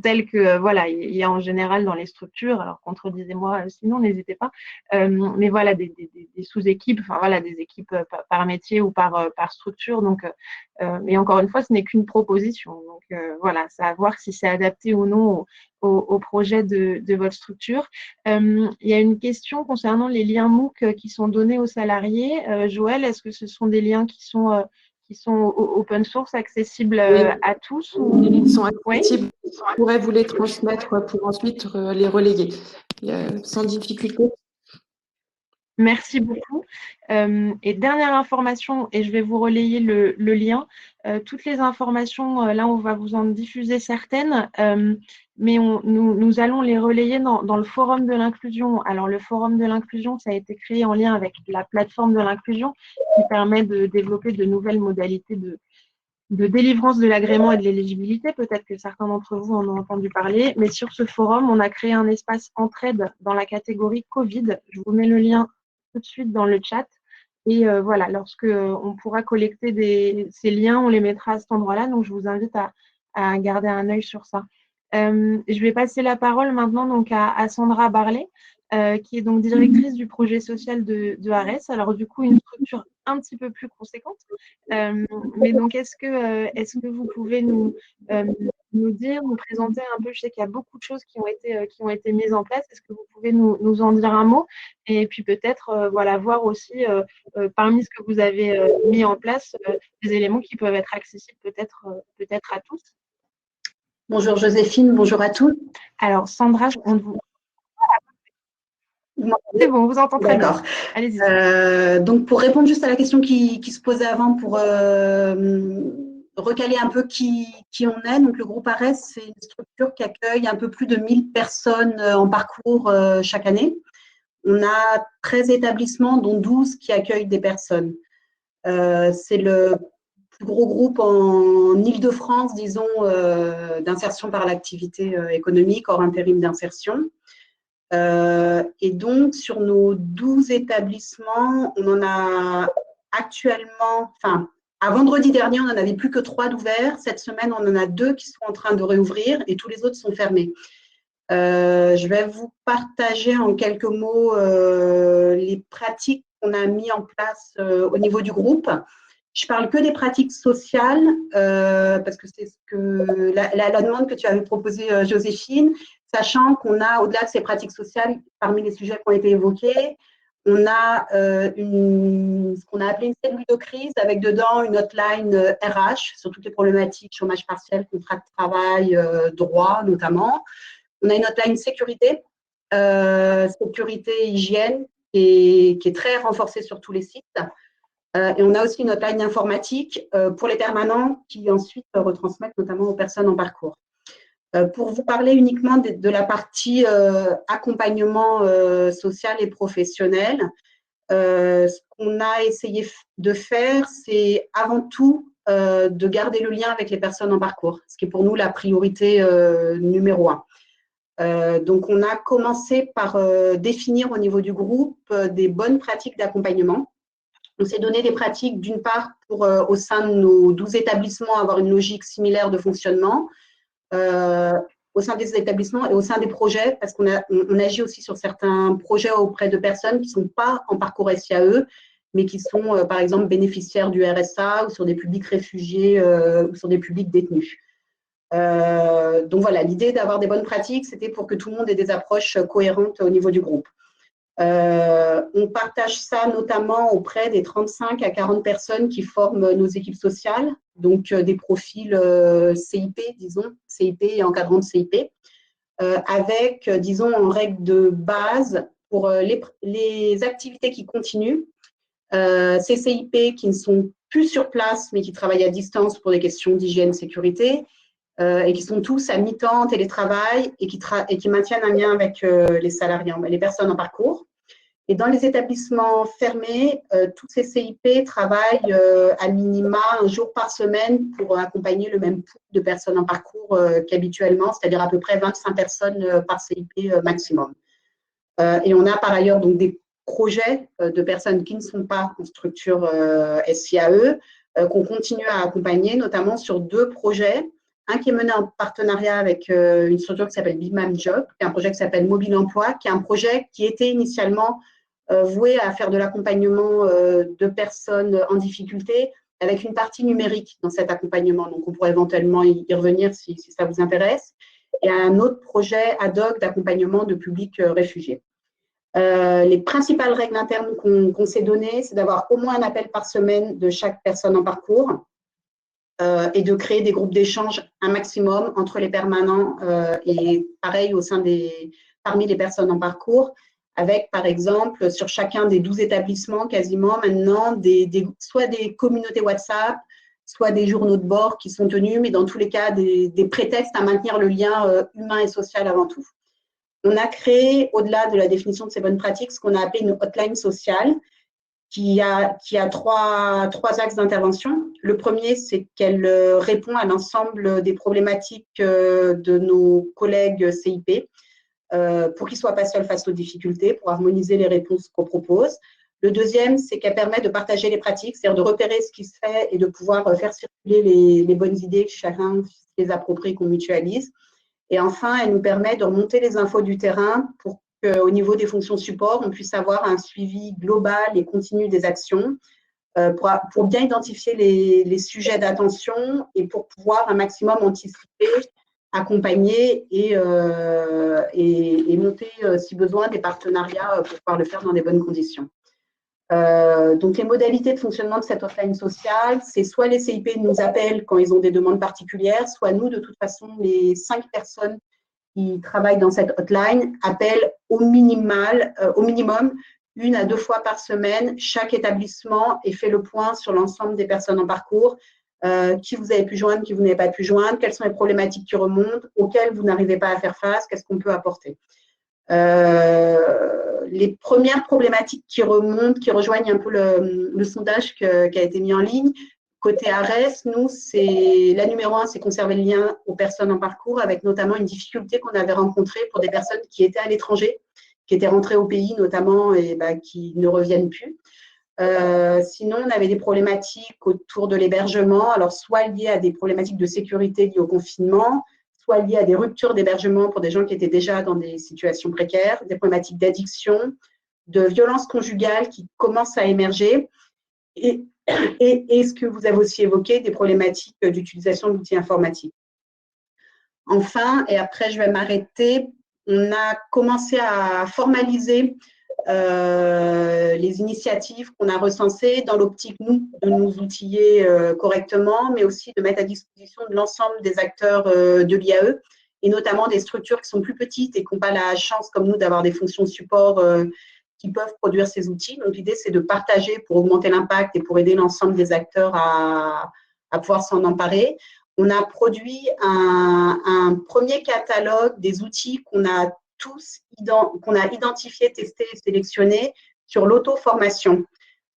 telles que, voilà, il y a en général dans les structures, alors contredisez-moi sinon, n'hésitez pas, mais voilà, des sous-équipes, enfin voilà, des équipes par métier ou par structure. Donc, et encore une fois, ce n'est qu'une proposition. Donc, voilà, c'est à voir si c'est adapté ou non au projet de votre structure. Il y a une question concernant les liens MOOC qui sont donnés aux salariés. Joël, est-ce que ce sont des liens qui sont open source, accessibles à tous Ils sont Oui. accessibles. On pourrait vous les transmettre pour ensuite les relayer sans difficulté. Merci beaucoup. Et dernière information, et je vais vous relayer le lien. Toutes les informations, là, on va vous en diffuser certaines, mais nous allons les relayer dans le forum de l'inclusion. Alors, le forum de l'inclusion, ça a été créé en lien avec la plateforme de l'inclusion qui permet de développer de nouvelles modalités de délivrance de l'agrément et de l'éligibilité. Peut-être que certains d'entre vous en ont entendu parler, mais sur ce forum, on a créé un espace entraide dans la catégorie Covid. Je vous mets le lien tout de suite dans le chat. Et voilà, lorsque on pourra collecter ces liens, on les mettra à cet endroit-là. Donc, je vous invite à garder un œil sur ça. Je vais passer la parole maintenant donc à Sandra Barlet, qui est donc directrice du projet social de ARES. Alors, du coup, une structure un petit peu plus conséquente. Mais donc, est-ce que vous pouvez nous dire, nous présenter un peu, je sais qu'il y a beaucoup de choses qui ont été mises en place. Est-ce que vous pouvez nous en dire un mot? Et puis peut-être voilà, voir aussi parmi ce que vous avez mis en place, des éléments qui peuvent être accessibles peut-être à tous. Bonjour Joséphine, bonjour à tous. Alors Sandra, c'est bon, on vous entend très bien. Allez-y. Donc pour répondre juste à la question qui se posait avant, pour recaler un peu qui on est, donc le groupe ARES, c'est une structure qui accueille un peu plus de 1000 personnes en parcours chaque année. On a 13 établissements, dont 12 qui accueillent des personnes. C'est le plus gros groupe en Île-de-France, disons, d'insertion par l'activité économique, hors intérim d'insertion. Et donc, sur nos 12 établissements, on en a actuellement, enfin, à vendredi dernier, on n'en avait plus que 3 d'ouverts. Cette semaine, on en a 2 qui sont en train de réouvrir et tous les autres sont fermés. Je vais vous partager en quelques mots les pratiques qu'on a mis en place au niveau du groupe. Je parle que des pratiques sociales parce que c'est ce que la demande que tu avais proposée, Joséphine, sachant qu'on a, au-delà de ces pratiques sociales, parmi les sujets qui ont été évoqués, on a ce qu'on a appelé une cellule de crise avec dedans une hotline RH sur toutes les problématiques, chômage partiel, contrat de travail, droit notamment. On a une hotline sécurité, hygiène, qui est très renforcée sur tous les sites. Et on a aussi une hotline informatique pour les permanents qui ensuite retransmettent notamment aux personnes en parcours. Pour vous parler uniquement de la partie accompagnement social et professionnel, ce qu'on a essayé de faire, c'est avant tout de garder le lien avec les personnes en parcours, ce qui est pour nous la priorité numéro 1. Donc, on a commencé par définir au niveau du groupe des bonnes pratiques d'accompagnement. On s'est donné des pratiques, d'une part, pour au sein de nos 12 établissements, avoir une logique similaire de fonctionnement au sein des établissements et au sein des projets, parce qu'on agit aussi sur certains projets auprès de personnes qui ne sont pas en parcours SIAE, mais qui sont, par exemple, bénéficiaires du RSA ou sur des publics réfugiés ou sur des publics détenus. Donc voilà, l'idée d'avoir des bonnes pratiques, c'était pour que tout le monde ait des approches cohérentes au niveau du groupe. On partage ça notamment auprès des 35 à 40 personnes qui forment nos équipes sociales, donc des profils CIP, disons, CIP et encadrants de CIP, avec, disons, en règle de base, pour les activités qui continuent, ces CIP qui ne sont plus sur place, mais qui travaillent à distance pour des questions d'hygiène, sécurité, et qui sont tous à mi-temps, télétravail, et qui maintiennent un lien avec les salariés, les personnes en parcours. Et dans les établissements fermés, tous ces CIP travaillent à minima un jour par semaine pour accompagner le même pool de personnes en parcours qu'habituellement, c'est-à-dire à peu près 25 personnes par CIP maximum. Et on a par ailleurs donc des projets de personnes qui ne sont pas en structure SIAE qu'on continue à accompagner, notamment sur 2 projets. Un qui est mené en partenariat avec une structure qui s'appelle Big Mam Job, et un projet qui s'appelle Mobile Emploi, qui est un projet qui était initialement voué à faire de l'accompagnement de personnes en difficulté, avec une partie numérique dans cet accompagnement. Donc, on pourrait éventuellement y revenir si ça vous intéresse. Et un autre projet ad hoc d'accompagnement de publics réfugiés. Les principales règles internes qu'on s'est données, c'est d'avoir au moins un appel par semaine de chaque personne en parcours et de créer des groupes d'échange un maximum entre les permanents et pareil parmi les personnes en parcours, avec par exemple sur chacun des 12 établissements quasiment maintenant soit des communautés WhatsApp, soit des journaux de bord qui sont tenus, mais dans tous les cas des prétextes à maintenir le lien humain et social avant tout. On a créé, au-delà de la définition de ces bonnes pratiques, ce qu'on a appelé une hotline sociale qui a 3 axes d'intervention. Le premier, c'est qu'elle répond à l'ensemble des problématiques de nos collègues CIP pour qu'ils ne soient pas seuls face aux difficultés, pour harmoniser les réponses qu'on propose. Le deuxième, c'est qu'elle permet de partager les pratiques, c'est-à-dire de repérer ce qui se fait et de pouvoir faire circuler les bonnes idées que chacun les approprie, qu'on mutualise. Et enfin, elle nous permet de remonter les infos du terrain pour qu'au niveau des fonctions support, on puisse avoir un suivi global et continu des actions pour bien identifier les sujets d'attention et pour pouvoir un maximum anticiper, accompagner et monter, si besoin, des partenariats pour pouvoir le faire dans des bonnes conditions. Donc, les modalités de fonctionnement de cette hotline sociale, c'est soit les CIP nous appellent quand ils ont des demandes particulières, soit nous, de toute façon, les 5 personnes qui travaillent dans cette hotline appellent au minimum 1 à 2 fois par semaine chaque établissement et fait le point sur l'ensemble des personnes en parcours, qui vous avez pu joindre, qui vous n'avez pas pu joindre, quelles sont les problématiques qui remontent, auxquelles vous n'arrivez pas à faire face, qu'est-ce qu'on peut apporter. Les premières problématiques qui remontent, qui rejoignent un peu le sondage qui a été mis en ligne, côté ARES, nous, la numéro 1, c'est conserver le lien aux personnes en parcours, avec notamment une difficulté qu'on avait rencontrée pour des personnes qui étaient à l'étranger, qui étaient rentrées au pays notamment et qui ne reviennent plus. Sinon, on avait des problématiques autour de l'hébergement, alors soit liées à des problématiques de sécurité liées au confinement, soit liées à des ruptures d'hébergement pour des gens qui étaient déjà dans des situations précaires, des problématiques d'addiction, de violence conjugale qui commencent à émerger, et ce que vous avez aussi évoqué, des problématiques d'utilisation d'outils informatiques. Enfin, et après je vais m'arrêter, on a commencé à formaliser les initiatives qu'on a recensées dans l'optique, nous, de nous outiller correctement, mais aussi de mettre à disposition de l'ensemble des acteurs de l'IAE, et notamment des structures qui sont plus petites et qui n'ont pas la chance, comme nous, d'avoir des fonctions support qui peuvent produire ces outils. Donc, l'idée, c'est de partager pour augmenter l'impact et pour aider l'ensemble des acteurs à pouvoir s'en emparer. On a produit un premier catalogue des outils qu'on a identifiés, testés et sélectionnés sur l'auto-formation.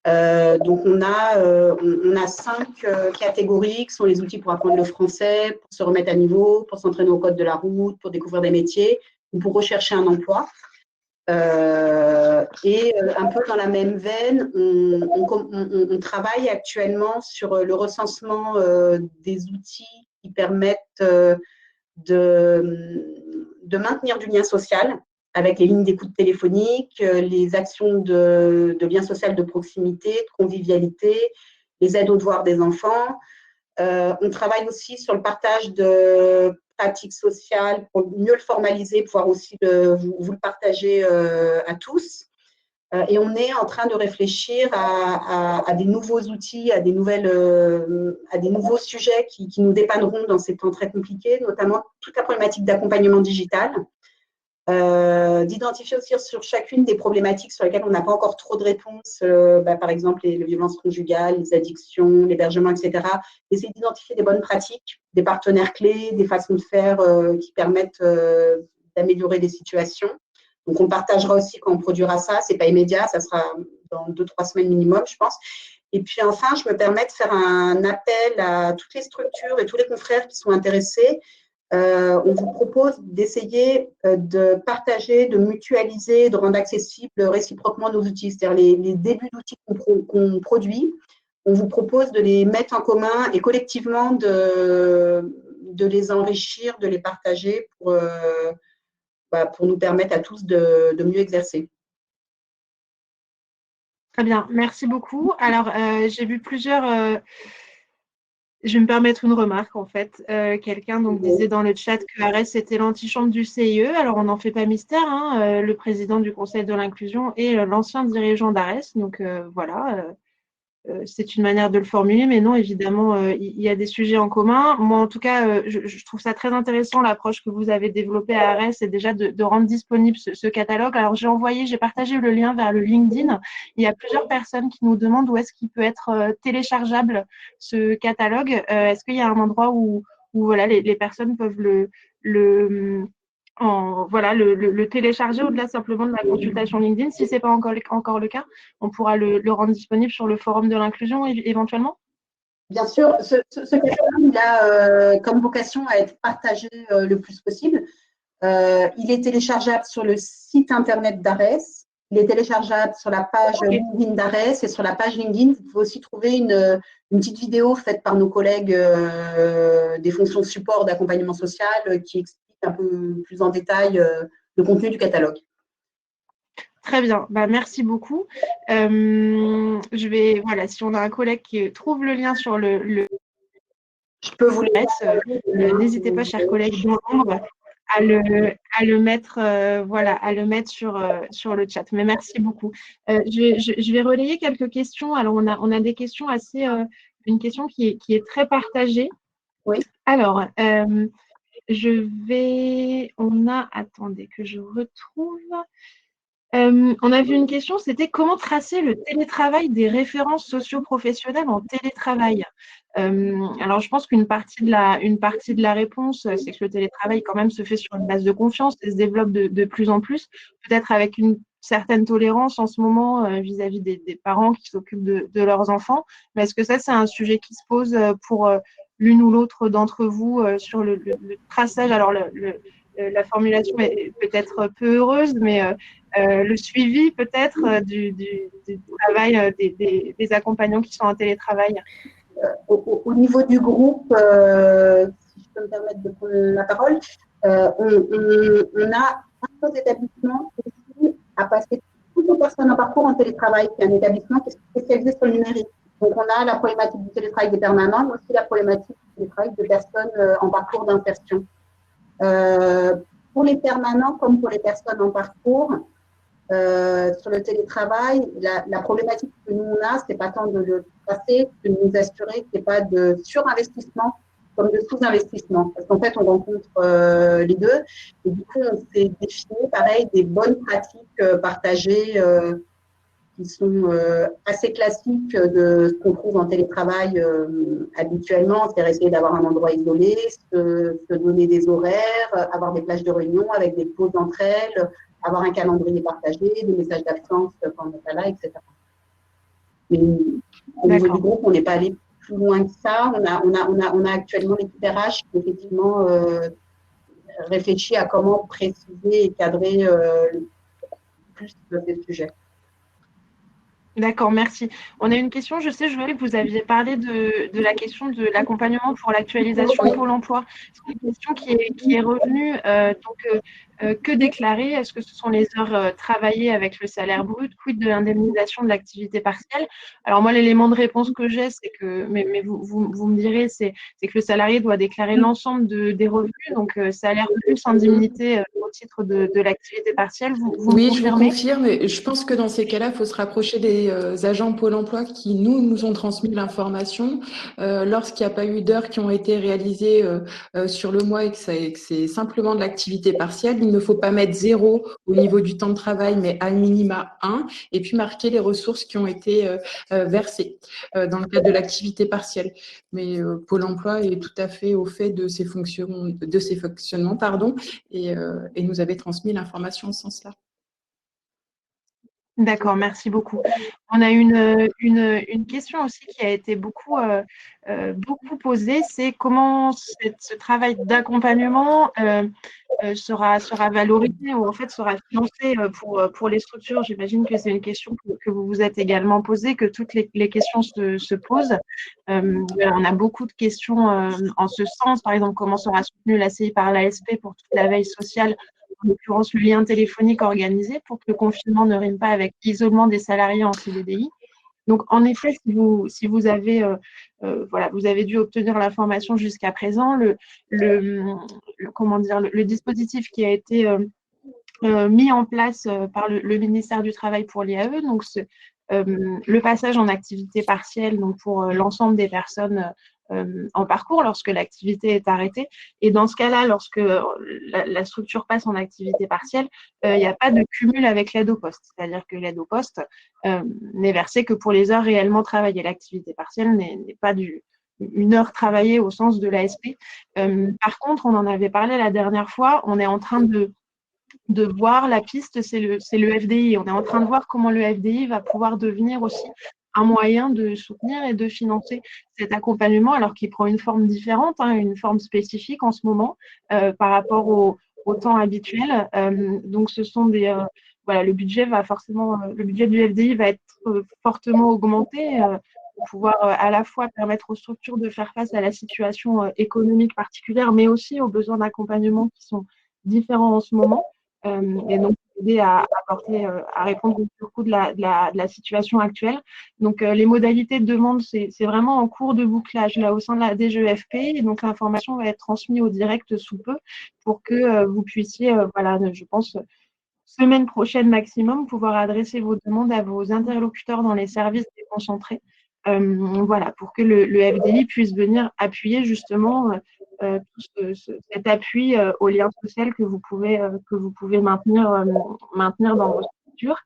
Donc, on a 5 catégories qui sont les outils pour apprendre le français, pour se remettre à niveau, pour s'entraîner au code de la route, pour découvrir des métiers ou pour rechercher un emploi. Et un peu dans la même veine, on travaille actuellement sur le recensement des outils qui permettent de maintenir du lien social avec les lignes d'écoute téléphonique, les actions de lien social de proximité, de convivialité, les aides aux devoirs des enfants. On travaille aussi sur le partage de pratiques sociales pour mieux le formaliser, pouvoir aussi vous le partager à tous. Et on est en train de réfléchir à des nouveaux outils, à des nouveaux sujets qui nous dépanneront dans ces temps très compliqués, notamment toute la problématique d'accompagnement digital. D'identifier aussi sur chacune des problématiques sur lesquelles on n'a pas encore trop de réponses, par exemple les violences conjugales, les addictions, l'hébergement, etc. Essayer d'identifier des bonnes pratiques, des partenaires clés, des façons de faire qui permettent d'améliorer les situations. Donc, on partagera aussi quand on produira ça. Ce n'est pas immédiat, ça sera dans 2-3 semaines minimum, je pense. Et puis enfin, je me permets de faire un appel à toutes les structures et tous les confrères qui sont intéressés. On vous propose d'essayer de partager, de mutualiser, de rendre accessibles réciproquement nos outils, c'est-à-dire les débuts d'outils qu'on produit. On vous propose de les mettre en commun et collectivement de les enrichir, de les partager pour nous permettre à tous de mieux exercer. Très bien, merci beaucoup. Alors, j'ai vu plusieurs… je vais me permettre une remarque, en fait. Quelqu'un disait dans le chat que Arès était l'antichambre du CIE. Alors, on n'en fait pas mystère, hein. Le président du Conseil de l'inclusion est l'ancien dirigeant d'Arès. Donc, voilà. C'est une manière de le formuler, mais non, évidemment, il y a des sujets en commun. Moi, en tout cas, je trouve ça très intéressant, l'approche que vous avez développée à Arès, c'est déjà de rendre disponible ce catalogue. Alors, j'ai partagé le lien vers le LinkedIn. Il y a plusieurs personnes qui nous demandent où est-ce qu'il peut être téléchargeable, ce catalogue. Est-ce qu'il y a un endroit où voilà, les personnes peuvent le télécharger au-delà simplement de la consultation LinkedIn? Si ce n'est pas encore le cas, on pourra le rendre disponible sur le forum de l'inclusion éventuellement? Bien sûr, ce catalogue, il a comme vocation à être partagé le plus possible. Il est téléchargeable sur le site internet d'Arès. Il est téléchargeable sur la page LinkedIn d'Arès et sur la page LinkedIn, vous pouvez aussi trouver une petite vidéo faite par nos collègues des fonctions de support d'accompagnement social qui explique un peu plus en détail le contenu du Très bien, merci beaucoup. Voilà, si on a un collègue qui trouve le lien sur je peux vous n'hésitez pas, chers collègues dans l'ombre, à le mettre, sur le chat. Mais merci beaucoup. Je vais relayer quelques questions. Alors, on a des questions une question qui est très partagée. Oui. Alors, attendez que je retrouve. On a vu une question, c'était comment tracer le télétravail des références socio-professionnelles en télétravail? Alors, je pense qu'une partie de la réponse, c'est que le télétravail, quand même, se fait sur une base de confiance et se développe de plus en plus, peut-être avec une certaine tolérance en ce moment vis-à-vis des parents qui s'occupent de leurs enfants. Mais est-ce que ça, c'est un sujet qui se pose pour l'une ou l'autre d'entre vous sur le traçage? Alors, la formulation est peut-être peu heureuse, mais le suivi peut-être du travail des accompagnants qui sont en télétravail. Au niveau du groupe, si je peux me permettre de prendre la parole, on a un seul établissement qui a passé toutes les personnes en parcours en télétravail, qui est un établissement qui est spécialisé sur le numérique. Donc, on a la problématique du télétravail des permanents, mais aussi la problématique du télétravail de personnes en parcours d'insertion. Pour les permanents comme pour les personnes en parcours, sur le télétravail, la problématique que nous on a, c'est pas tant de le passer que de nous assurer qu'il n'y ait pas de surinvestissement comme de sous-investissement. Parce qu'en fait, on rencontre les deux. Et du coup, on s'est défini, pareil, des bonnes pratiques partagées qui sont assez classiques de ce qu'on trouve en télétravail habituellement, c'est-à-dire essayer d'avoir un endroit isolé, se donner des horaires, avoir des plages de réunion avec des pauses entre elles, avoir un calendrier partagé, des messages d'absence quand on n'est pas là, etc. Mais au niveau du groupe, on n'est pas allé plus loin que ça. On a actuellement l'équipe RH qui effectivement réfléchit à comment préciser et cadrer plus ces sujets. D'accord, merci. On a une question, je sais, Joël, que vous aviez parlé de la question de l'accompagnement pour l'actualisation Pôle emploi. C'est une question qui est revenue. Que déclarer? Est-ce que ce sont les heures travaillées avec le salaire brut? Quid de l'indemnisation de l'activité partielle? Alors moi, l'élément de réponse que j'ai, c'est que, mais vous me direz, c'est que le salarié doit déclarer l'ensemble des revenus, donc salaire plus indemnité au titre de l'activité partielle. Vous oui, me je vous confirme. Et je pense que dans ces cas-là, il faut se rapprocher des agents Pôle emploi qui nous ont transmis l'information. Lorsqu'il n'y a pas eu d'heures qui ont été réalisées sur le mois et que c'est simplement de l'activité partielle, il ne faut pas mettre 0 au niveau du temps de travail, mais à minima 1, et puis marquer les ressources qui ont été versées dans le cadre de l'activité partielle. Mais Pôle emploi est tout à fait au fait de ces fonctionnements, et nous avait transmis l'information en ce sens-là. D'accord, merci beaucoup. On a une question aussi qui a été beaucoup posée, c'est comment ce travail d'accompagnement sera valorisé ou en fait sera financé pour les structures. J'imagine que c'est une question que vous vous êtes également posée, que toutes les questions se posent. Voilà, on a beaucoup de questions en ce sens. Par exemple, comment sera soutenue l'ACI par l'ASP pour toute la veille sociale, en l'occurrence le lien téléphonique organisé pour que le confinement ne rime pas avec l'isolement des salariés en CDDI. Donc, en effet, si vous avez, voilà, vous avez dû obtenir l'information jusqu'à présent, comment dire, le dispositif qui a été mis en place par le ministère du Travail pour l'IAE, donc le passage en activité partielle donc pour l'ensemble des personnes en parcours lorsque l'activité est arrêtée. Et dans ce cas-là, lorsque la structure passe en activité partielle, il n'y a pas de cumul avec l'aide au poste. C'est-à-dire que l'aide au poste n'est versée que pour les heures réellement travaillées. L'activité partielle n'est pas une heure travaillée au sens de l'ASP. Par contre, on en avait parlé la dernière fois, on est en train de voir la piste, c'est le FDI. On est en train de voir comment le FDI va pouvoir devenir aussi un moyen de soutenir et de financer cet accompagnement, alors qu'il prend une forme différente, hein, une forme spécifique en ce moment par rapport au temps habituel. Donc, ce sont voilà, le budget le budget du FDI va être fortement augmenté pour pouvoir à la fois permettre aux structures de faire face à la situation économique particulière, mais aussi aux besoins d'accompagnement qui sont différents en ce moment. Et donc aider à répondre au surcoût de la situation actuelle. Donc les modalités de demande, c'est vraiment en cours de bouclage là au sein de la DGEFP, et donc l'information va être transmise au direct sous peu pour que vous puissiez, voilà, je pense, semaine prochaine maximum, pouvoir adresser vos demandes à vos interlocuteurs dans les services déconcentrés. Voilà, pour que le FDI puisse venir appuyer justement cet appui au lien social que vous pouvez maintenir dans vos structures.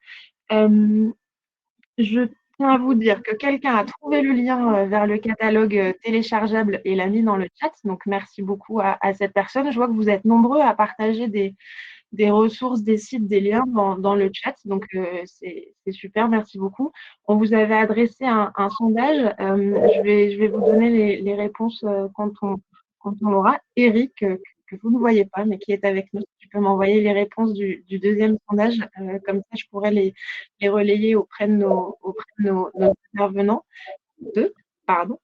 Je tiens à vous dire que quelqu'un a trouvé le lien vers le catalogue téléchargeable et l'a mis dans le chat. Donc, merci beaucoup à cette personne. Je vois que vous êtes nombreux à partager des ressources, des sites, des liens dans le chat. Donc, c'est super, merci beaucoup. On vous avait adressé un sondage. Je vais vous donner les réponses quand on l'aura. Eric, que vous ne voyez pas, mais qui est avec nous, tu peux m'envoyer les réponses du deuxième sondage. Comme ça, je pourrais les relayer auprès de nos intervenants. Pardon.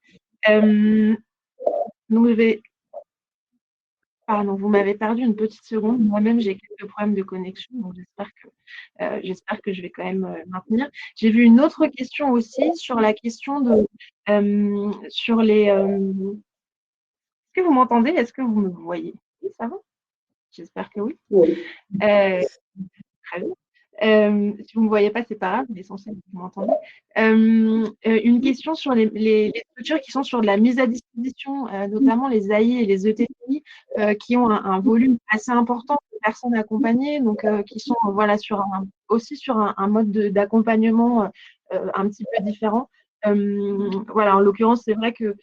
Donc, Pardon, vous m'avez perdu une petite seconde. Moi-même, j'ai quelques problèmes de connexion, donc j'espère que je vais quand même maintenir. J'ai vu une autre question aussi sur la question de sur les. Est-ce que vous m'entendez? Est-ce que vous me voyez? Oui, ça va? J'espère que oui. Oui. Très bien. Si vous ne me voyez pas, c'est pas grave, l'essentiel, c'est que vous m'entendez. Une question sur les structures qui sont sur de la mise à disposition, notamment les AI et les ETTI, qui ont un volume assez important de personnes accompagnées, donc qui sont voilà, aussi sur un mode d'accompagnement un petit peu différent. Voilà, en l'occurrence, c'est vrai que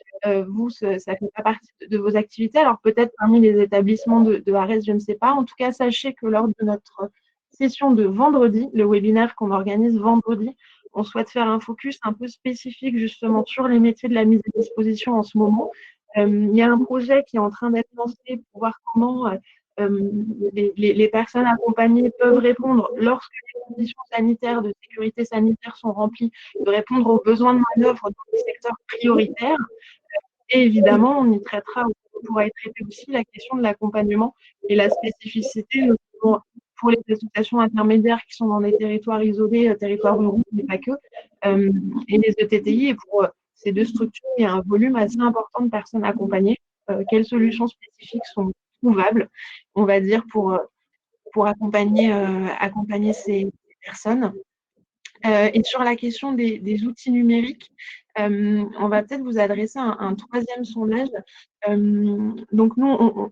vous, ça ne fait pas partie de vos activités. Alors peut-être parmi les établissements de ARES, je ne sais pas. En tout cas, sachez que lors de notre session de vendredi, le webinaire qu'on organise vendredi, on souhaite faire un focus un peu spécifique justement sur les métiers de la mise à disposition en ce moment. Il y a un projet qui est en train d'être lancé pour voir comment les personnes accompagnées peuvent répondre lorsque les conditions sanitaires de sécurité sanitaire sont remplies, de répondre aux besoins de main-d'œuvre dans les secteurs prioritaires. Et évidemment, on y traitera, on pourra y traiter aussi la question de l'accompagnement et la spécificité, notamment pour les associations intermédiaires qui sont dans des territoires isolés, territoires ruraux, mais pas que, et les ETTI. Et pour ces deux structures, il y a un volume assez important de personnes accompagnées. Quelles solutions spécifiques sont trouvables, on va dire, pour accompagner ces personnes? Et sur la question des outils numériques, on va peut-être vous adresser un troisième sondage. Donc nous,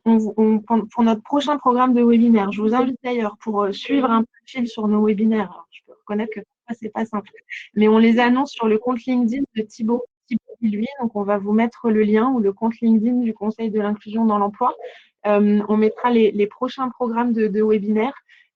pour notre prochain programme de webinaire, je vous invite d'ailleurs pour suivre un fil sur nos webinaires. Alors, je peux reconnaître que parfois c'est pas simple, mais on les annonce sur le compte LinkedIn de Thibaut Bilhuis. Donc on va vous mettre le lien ou le compte LinkedIn du Conseil de l'inclusion dans l'emploi. On mettra les prochains programmes de webinaires.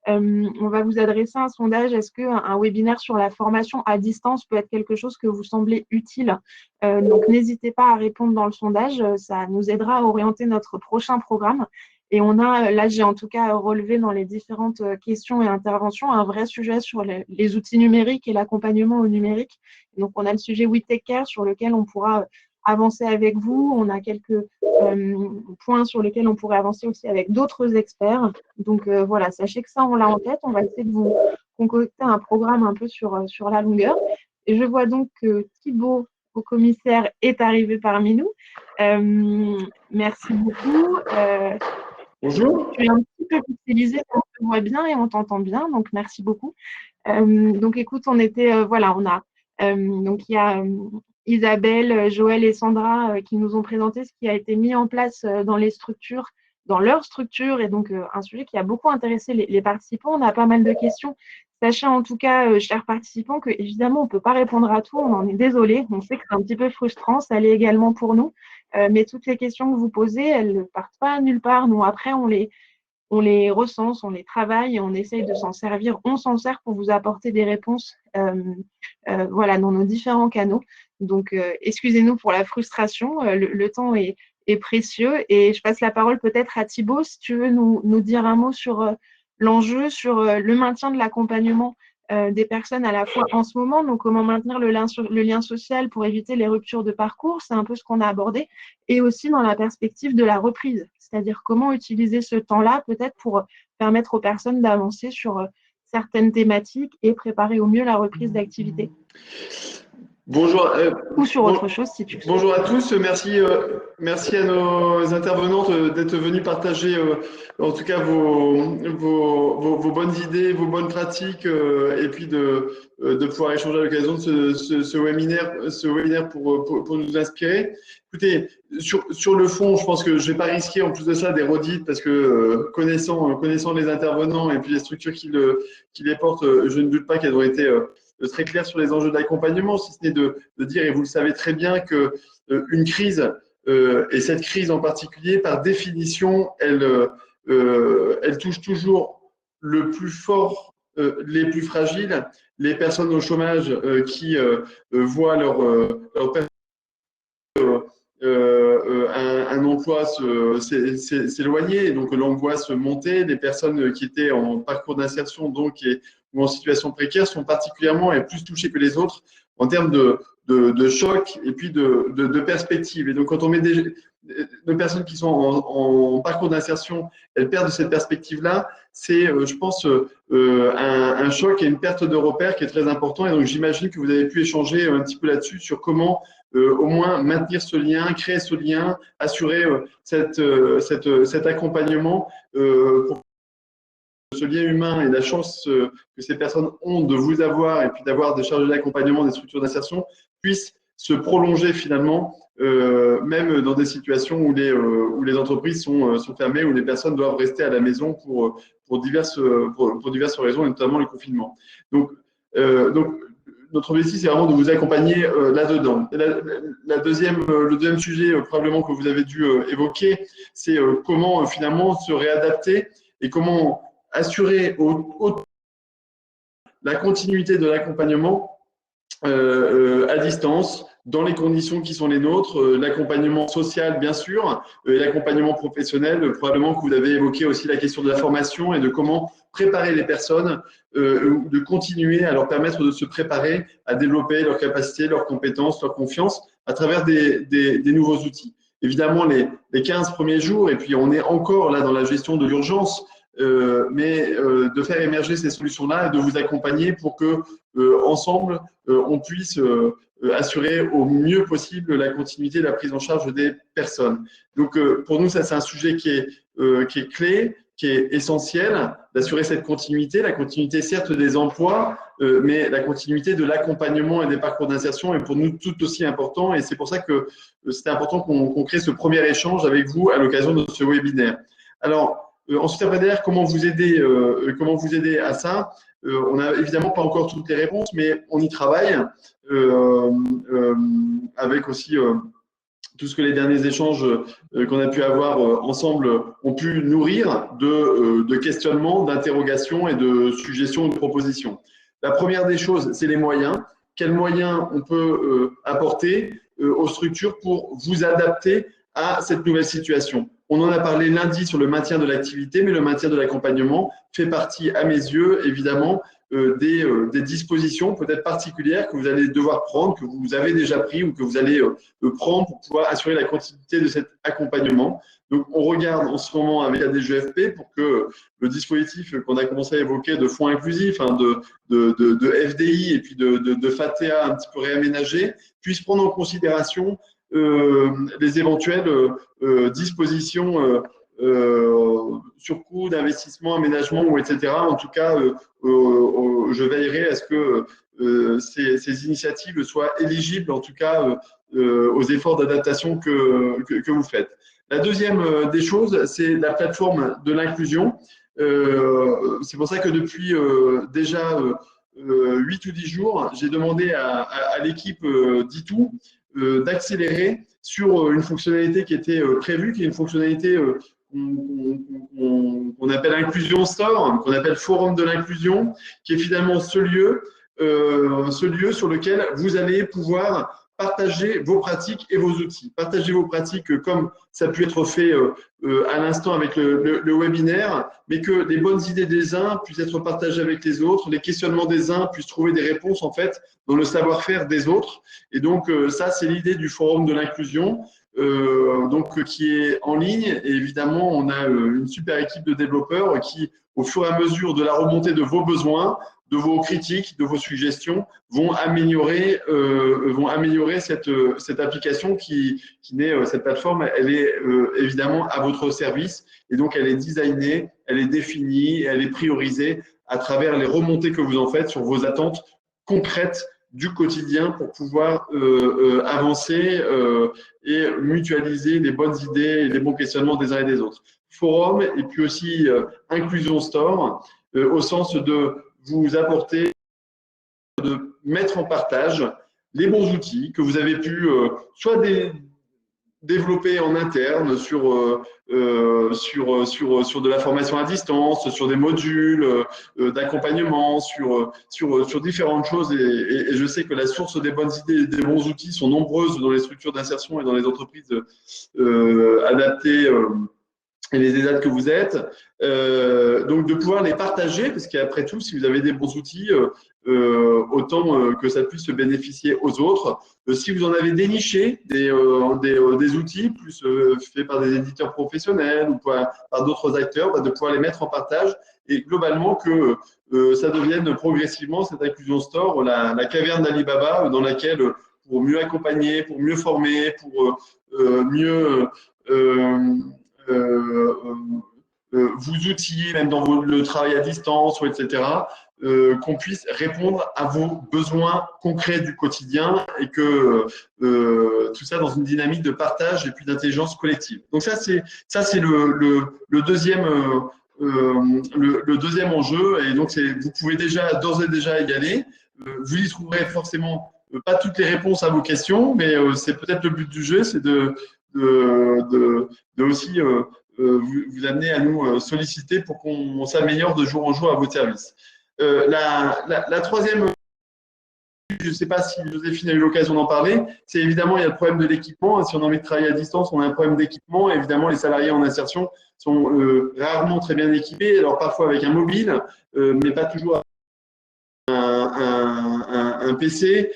On va vous adresser un sondage. Est-ce qu'un webinaire sur la formation à distance peut être quelque chose que vous semblez utile? Donc, n'hésitez pas à répondre dans le sondage. Ça nous aidera à orienter notre prochain programme. Et on a, là, j'ai en tout cas relevé dans les différentes questions et interventions un vrai sujet sur les outils numériques et l'accompagnement au numérique. Donc, on a le sujet We Take Care sur lequel on pourra avancer avec vous. On a quelques points sur lesquels on pourrait avancer aussi avec d'autres experts. Donc, voilà, sachez que ça, on l'a en tête. On va essayer de vous concocter un programme un peu sur la longueur. Et je vois donc que Thibaut, au commissaire, est arrivé parmi nous. Merci beaucoup. Bonjour. Tu es un petit peu pixelisé, on te voit bien et on t'entend bien, donc merci beaucoup. Donc écoute, on était, voilà, on a, donc il y a Isabelle, Joël et Sandra qui nous ont présenté ce qui a été mis en place dans les structures, dans leur structure, et donc un sujet qui a beaucoup intéressé les participants. On a pas mal de questions. Sachez en tout cas, chers participants, que évidemment on ne peut pas répondre à tout, on en est désolé, on sait que c'est un petit peu frustrant, ça l'est également pour nous, mais toutes les questions que vous posez, elles ne partent pas nulle part. Nous, après, on les recense, on les travaille et on essaye de s'en servir. On s'en sert pour vous apporter des réponses voilà, dans nos différents canaux. Donc, excusez-nous pour la frustration. Le temps est précieux. Et je passe la parole peut-être à Thibaut, si tu veux nous dire un mot sur l'enjeu, sur le maintien de l'accompagnement des personnes à la fois en ce moment, donc comment maintenir le lien social pour éviter les ruptures de parcours, c'est un peu ce qu'on a abordé, et aussi dans la perspective de la reprise, c'est-à-dire comment utiliser ce temps-là peut-être pour permettre aux personnes d'avancer sur certaines thématiques et préparer au mieux la reprise d'activité. Bonjour. Ou sur autre chose si tu veux. Bonjour à tous, merci à nos intervenantes d'être venues partager en tout cas vos bonnes idées, vos bonnes pratiques et puis de pouvoir échanger à l'occasion de ce webinaire pour nous inspirer. Écoutez, sur le fond, je pense que je ne vais pas risquer en plus de ça des redites parce que connaissant les intervenants et puis les structures qui les portent, je ne doute pas qu'elles ont été très clair sur les enjeux d'accompagnement, si ce n'est de dire, et vous le savez très bien, que une crise, et cette crise en particulier, par définition, elle touche toujours le plus fort, les plus fragiles, les personnes au chômage qui voient leur un emploi s'éloigner, donc l'angoisse monter. Les personnes qui étaient en parcours d'insertion donc ou en situation précaire sont particulièrement et plus touchées que les autres en termes de choc et puis de perspective. Et donc quand on met des personnes qui sont en parcours d'insertion, elles perdent cette perspective-là, c'est, je pense, un choc et une perte de repère qui est très important. Et donc j'imagine que vous avez pu échanger un petit peu là-dessus sur comment au moins maintenir ce lien, créer ce lien, assurer cet accompagnement pour que ce lien humain et la chance que ces personnes ont de vous avoir et puis d'avoir des chargés d'accompagnement des structures d'insertion puissent se prolonger finalement, même dans des situations où les entreprises sont fermées, où les personnes doivent rester à la maison pour diverses raisons, et notamment le confinement. Donc notre objectif, c'est vraiment de vous accompagner là-dedans. Le deuxième sujet probablement que vous avez dû évoquer, c'est comment finalement se réadapter et comment assurer la continuité de l'accompagnement à distance, dans les conditions qui sont les nôtres, l'accompagnement social bien sûr, et l'accompagnement professionnel, probablement que vous avez évoqué aussi la question de la formation et de comment préparer les personnes, de continuer à leur permettre de se préparer à développer leurs capacités, leurs compétences, leur confiance à travers des nouveaux outils. Évidemment, les 15 premiers jours, et puis on est encore là dans la gestion de l'urgence, mais de faire émerger ces solutions-là et de vous accompagner pour que ensemble on puisse assurer au mieux possible la continuité et la prise en charge des personnes. Donc pour nous, ça c'est un sujet qui est clé, qui est essentiel, d'assurer cette continuité, la continuité certes des emplois, mais la continuité de l'accompagnement et des parcours d'insertion est pour nous tout aussi important, et c'est pour ça que c'était important qu'on crée ce premier échange avec vous à l'occasion de ce webinaire. Alors, ensuite, après derrière, comment vous aider à ça? On n'a évidemment pas encore toutes les réponses, mais on y travaille avec aussi tout ce que les derniers échanges qu'on a pu avoir ensemble ont pu nourrir de questionnements, d'interrogations et de suggestions ou de propositions. La première des choses, c'est les moyens. Quels moyens on peut apporter aux structures pour vous adapter à cette nouvelle situation? On en a parlé lundi sur le maintien de l'activité, mais le maintien de l'accompagnement fait partie, à mes yeux, évidemment, des dispositions peut-être particulières que vous allez devoir prendre, que vous avez déjà pris ou que vous allez prendre pour pouvoir assurer la continuité de cet accompagnement. Donc, on regarde en ce moment avec la DGFP pour que le dispositif qu'on a commencé à évoquer de fonds inclusifs, hein, de FDI et puis de FATEA un petit peu réaménagé, puisse prendre en considération les éventuelles dispositions surcoût d'investissement, aménagement ou etc. En tout cas, je veillerai à ce que ces initiatives soient éligibles, en tout cas, aux efforts d'adaptation que vous faites. La deuxième des choses, c'est la plateforme de l'inclusion. C'est pour ça que depuis déjà 8 ou 10 jours, j'ai demandé à l'équipe d'ITU d'accélérer sur une fonctionnalité qui était prévue, qui est une fonctionnalité qu'on appelle Inclusion Store, qu'on appelle Forum de l'inclusion, qui est finalement ce lieu sur lequel vous allez pouvoir partager vos pratiques et vos outils. Partager vos pratiques comme ça a pu être fait à l'instant avec le webinaire, mais que les bonnes idées des uns puissent être partagées avec les autres, les questionnements des uns puissent trouver des réponses en fait dans le savoir-faire des autres. Et donc ça, c'est l'idée du Forum de l'inclusion. Donc qui est en ligne, et évidemment on a une super équipe de développeurs qui, au fur et à mesure de la remontée de vos besoins, de vos critiques, de vos suggestions, vont améliorer cette application cette plateforme, elle est évidemment à votre service, et donc elle est designée, elle est définie, elle est priorisée à travers les remontées que vous en faites sur vos attentes concrètes du quotidien pour pouvoir avancer et mutualiser les bonnes idées et les bons questionnements des uns et des autres. Forum et puis aussi Inclusion Store au sens de vous apporter, de mettre en partage les bons outils que vous avez pu soit développer en interne sur de la formation à distance, sur des modules d'accompagnement, sur différentes choses. Et je sais que la source des bonnes idées et des bons outils sont nombreuses dans les structures d'insertion et dans les entreprises adaptées et les ESAT que vous êtes. Donc, de pouvoir les partager, parce qu'après tout, si vous avez des bons outils, autant que ça puisse bénéficier aux autres. Si vous en avez déniché des outils, plus faits par des éditeurs professionnels ou par d'autres acteurs, de pouvoir les mettre en partage et globalement que ça devienne progressivement cette Inclusion Store, la caverne d'Alibaba dans laquelle, pour mieux accompagner, pour mieux former, pour mieux vous outiller, même dans le travail à distance, ou etc., qu'on puisse répondre à vos besoins concrets du quotidien et que tout ça dans une dynamique de partage et puis d'intelligence collective. Donc ça, c'est le deuxième enjeu. Et donc, vous pouvez d'ores et déjà y aller. Vous y trouverez forcément pas toutes les réponses à vos questions, mais c'est peut-être le but du jeu, c'est de aussi vous amener à nous solliciter pour qu'on s'améliore de jour en jour à votre service. La troisième, je ne sais pas si Joséphine a eu l'occasion d'en parler, c'est évidemment, il y a le problème de l'équipement. Si on a envie de travailler à distance, on a un problème d'équipement. Évidemment, les salariés en insertion sont rarement très bien équipés, alors parfois avec un mobile, mais pas toujours un PC.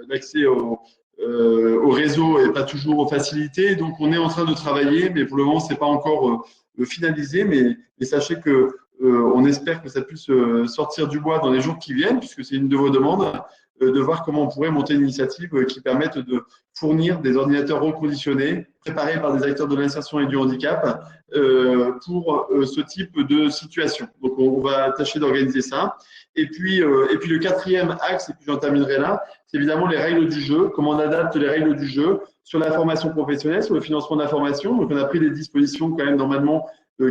L'accès au réseau n'est pas toujours facilité. Donc, on est en train de travailler, mais pour le moment, ce n'est pas encore finalisé. Mais sachez que on espère que ça puisse sortir du bois dans les jours qui viennent, puisque c'est une de vos demandes, de voir comment on pourrait monter une initiative qui permette de fournir des ordinateurs reconditionnés, préparés par des acteurs de l'insertion et du handicap, pour ce type de situation. Donc, on va tâcher d'organiser ça. Et puis le quatrième axe, et puis j'en terminerai là, c'est évidemment les règles du jeu, comment on adapte les règles du jeu sur la formation professionnelle, sur le financement de la formation. Donc, on a pris des dispositions quand même normalement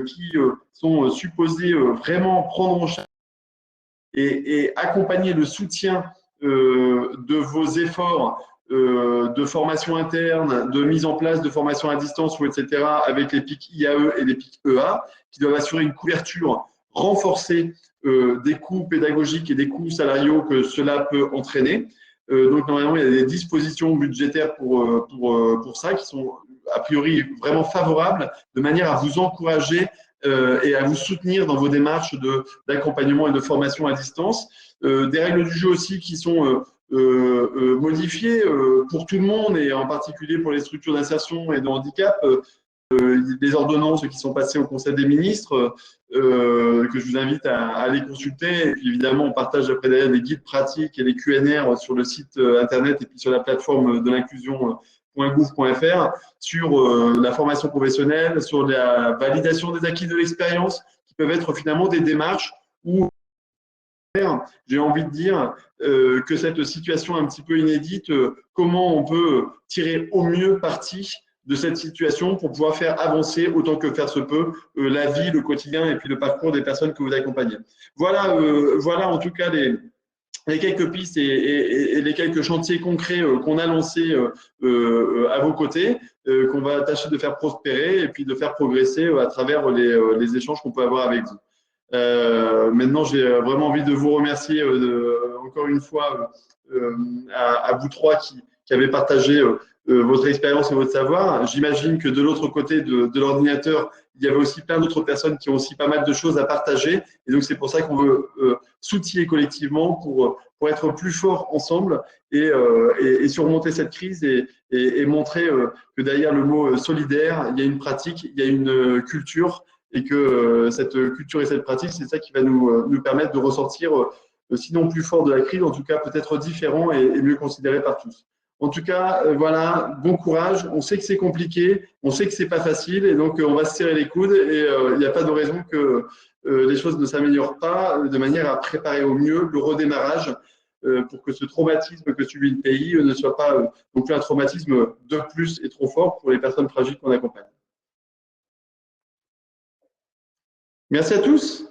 qui sont supposées vraiment prendre en charge et accompagner le soutien de vos efforts de formation interne, de mise en place de formation à distance, ou etc., avec les PIC IAE et les PIC EA, qui doivent assurer une couverture renforcée des coûts pédagogiques et des coûts salariaux que cela peut entraîner. Donc, normalement, il y a des dispositions budgétaires pour ça qui sont a priori vraiment favorables, de manière à vous encourager et à vous soutenir dans vos démarches d'accompagnement et de formation à distance. Des règles du jeu aussi qui sont modifiées pour tout le monde, et en particulier pour les structures d'insertion et de handicap. Les ordonnances qui sont passées au Conseil des ministres, que je vous invite à aller consulter. Et puis évidemment, on partage après derrière des guides pratiques et des QNR sur le site internet et puis sur la plateforme de l'inclusion.gouv.fr sur la formation professionnelle, sur la validation des acquis de l'expérience, qui peuvent être finalement des démarches où j'ai envie de dire que cette situation un petit peu inédite, comment on peut tirer au mieux parti de cette situation pour pouvoir faire avancer autant que faire se peut la vie, le quotidien et puis le parcours des personnes que vous accompagnez. Voilà, voilà en tout cas les quelques pistes et les quelques chantiers concrets qu'on a lancés à vos côtés, qu'on va tâcher de faire prospérer et puis de faire progresser à travers les échanges qu'on peut avoir avec vous. Maintenant, j'ai vraiment envie de vous remercier encore une fois à vous trois qui avez partagé votre expérience et votre savoir. J'imagine que de l'autre côté de l'ordinateur, il y avait aussi plein d'autres personnes qui ont aussi pas mal de choses à partager. Et donc, c'est pour ça qu'on veut s'outiller collectivement pour être plus forts ensemble et surmonter cette crise et montrer que derrière le mot solidaire, il y a une pratique, il y a une culture, et que cette culture et cette pratique, c'est ça qui va nous permettre de ressortir, sinon plus fort de la crise, en tout cas peut-être différent et mieux considéré par tous. En tout cas, voilà, bon courage. On sait que c'est compliqué, on sait que c'est pas facile, et donc on va se serrer les coudes, et il n'y a pas de raison que les choses ne s'améliorent pas, de manière à préparer au mieux le redémarrage pour que ce traumatisme que subit le pays ne soit pas non plus un traumatisme de plus et trop fort pour les personnes fragiles qu'on accompagne. Merci à tous.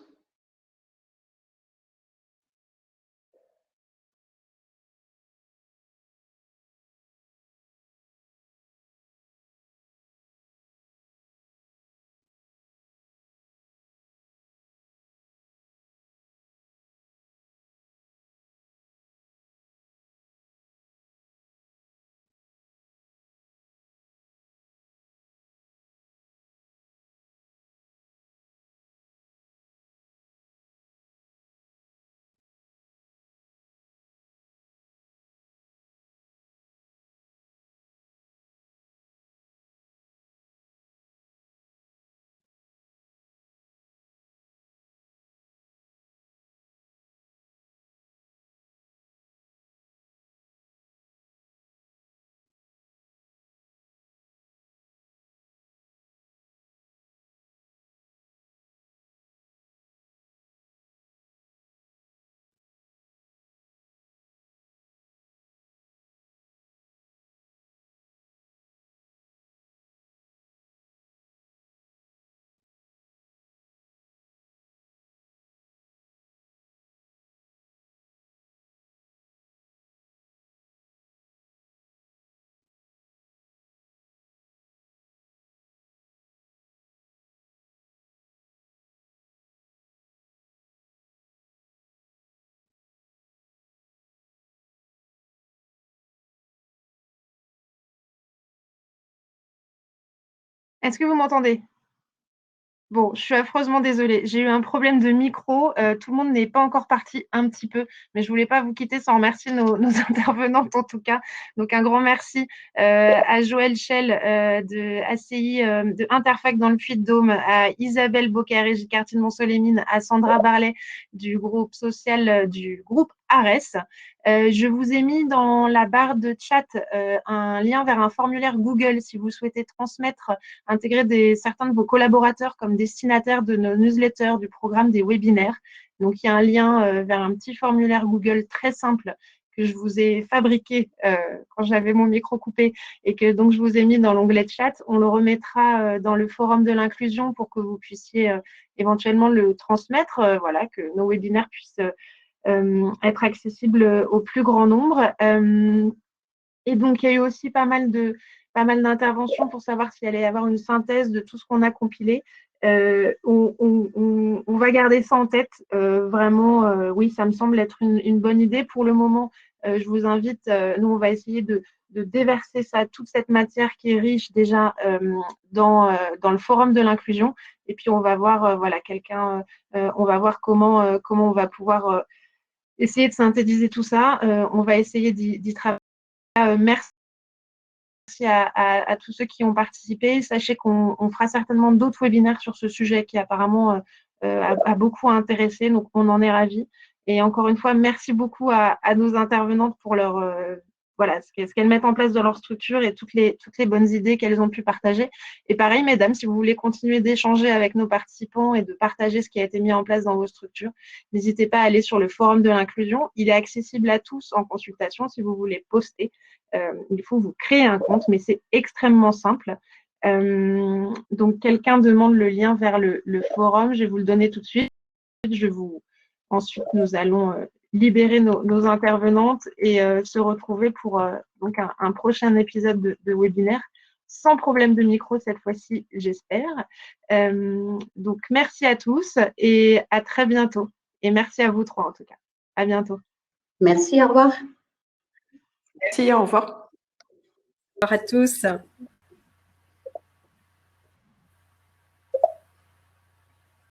Est-ce que vous m'entendez? Bon, je suis affreusement désolée. J'ai eu un problème de micro. Tout le monde n'est pas encore parti un petit peu, mais je voulais pas vous quitter sans remercier nos intervenantes en tout cas. Donc un grand merci à Joël Schell de ACI, de Interfac dans le Puy-de-Dôme, à Isabelle Boccaré, Gicartine Monsolémine, à Sandra Barlet du groupe social du groupe ARES. Je vous ai mis dans la barre de chat un lien vers un formulaire Google si vous souhaitez transmettre, intégrer certains de vos collaborateurs comme destinataires de nos newsletters, du programme des webinaires. Donc, il y a un lien vers un petit formulaire Google très simple que je vous ai fabriqué quand j'avais mon micro coupé et que donc je vous ai mis dans l'onglet chat. On le remettra dans le forum de l'inclusion pour que vous puissiez éventuellement le transmettre, voilà, que nos webinaires puissent être accessible au plus grand nombre. Et donc, il y a eu aussi pas mal d'interventions pour savoir s'il allait y avoir une synthèse de tout ce qu'on a compilé. On va garder ça en tête. Vraiment, oui, ça me semble être une bonne idée. Pour le moment, je vous invite, nous, on va essayer de déverser ça, toute cette matière qui est riche déjà dans le forum de l'inclusion. Et puis, on va voir, voilà, on va voir comment on va pouvoir essayer de synthétiser tout ça. On va essayer d'y travailler. Merci à tous ceux qui ont participé. Sachez qu'on fera certainement d'autres webinaires sur ce sujet qui apparemment a beaucoup intéressé, donc on en est ravis. Et encore une fois, merci beaucoup à nos intervenantes pour voilà, ce qu'elles mettent en place dans leur structure et toutes les bonnes idées qu'elles ont pu partager. Et pareil, mesdames, si vous voulez continuer d'échanger avec nos participants et de partager ce qui a été mis en place dans vos structures, n'hésitez pas à aller sur le forum de l'inclusion. Il est accessible à tous en consultation si vous voulez poster. Il faut vous créer un compte, mais c'est extrêmement simple. Donc, quelqu'un demande le lien vers le forum. Je vais vous le donner tout de suite. Ensuite, nous allons libérer nos intervenantes et se retrouver pour donc un prochain épisode de webinaire, sans problème de micro cette fois-ci, j'espère. Donc, merci à tous et à très bientôt. Et merci à vous trois, en tout cas. À bientôt. Merci, au revoir. Merci, au revoir. Au revoir à tous.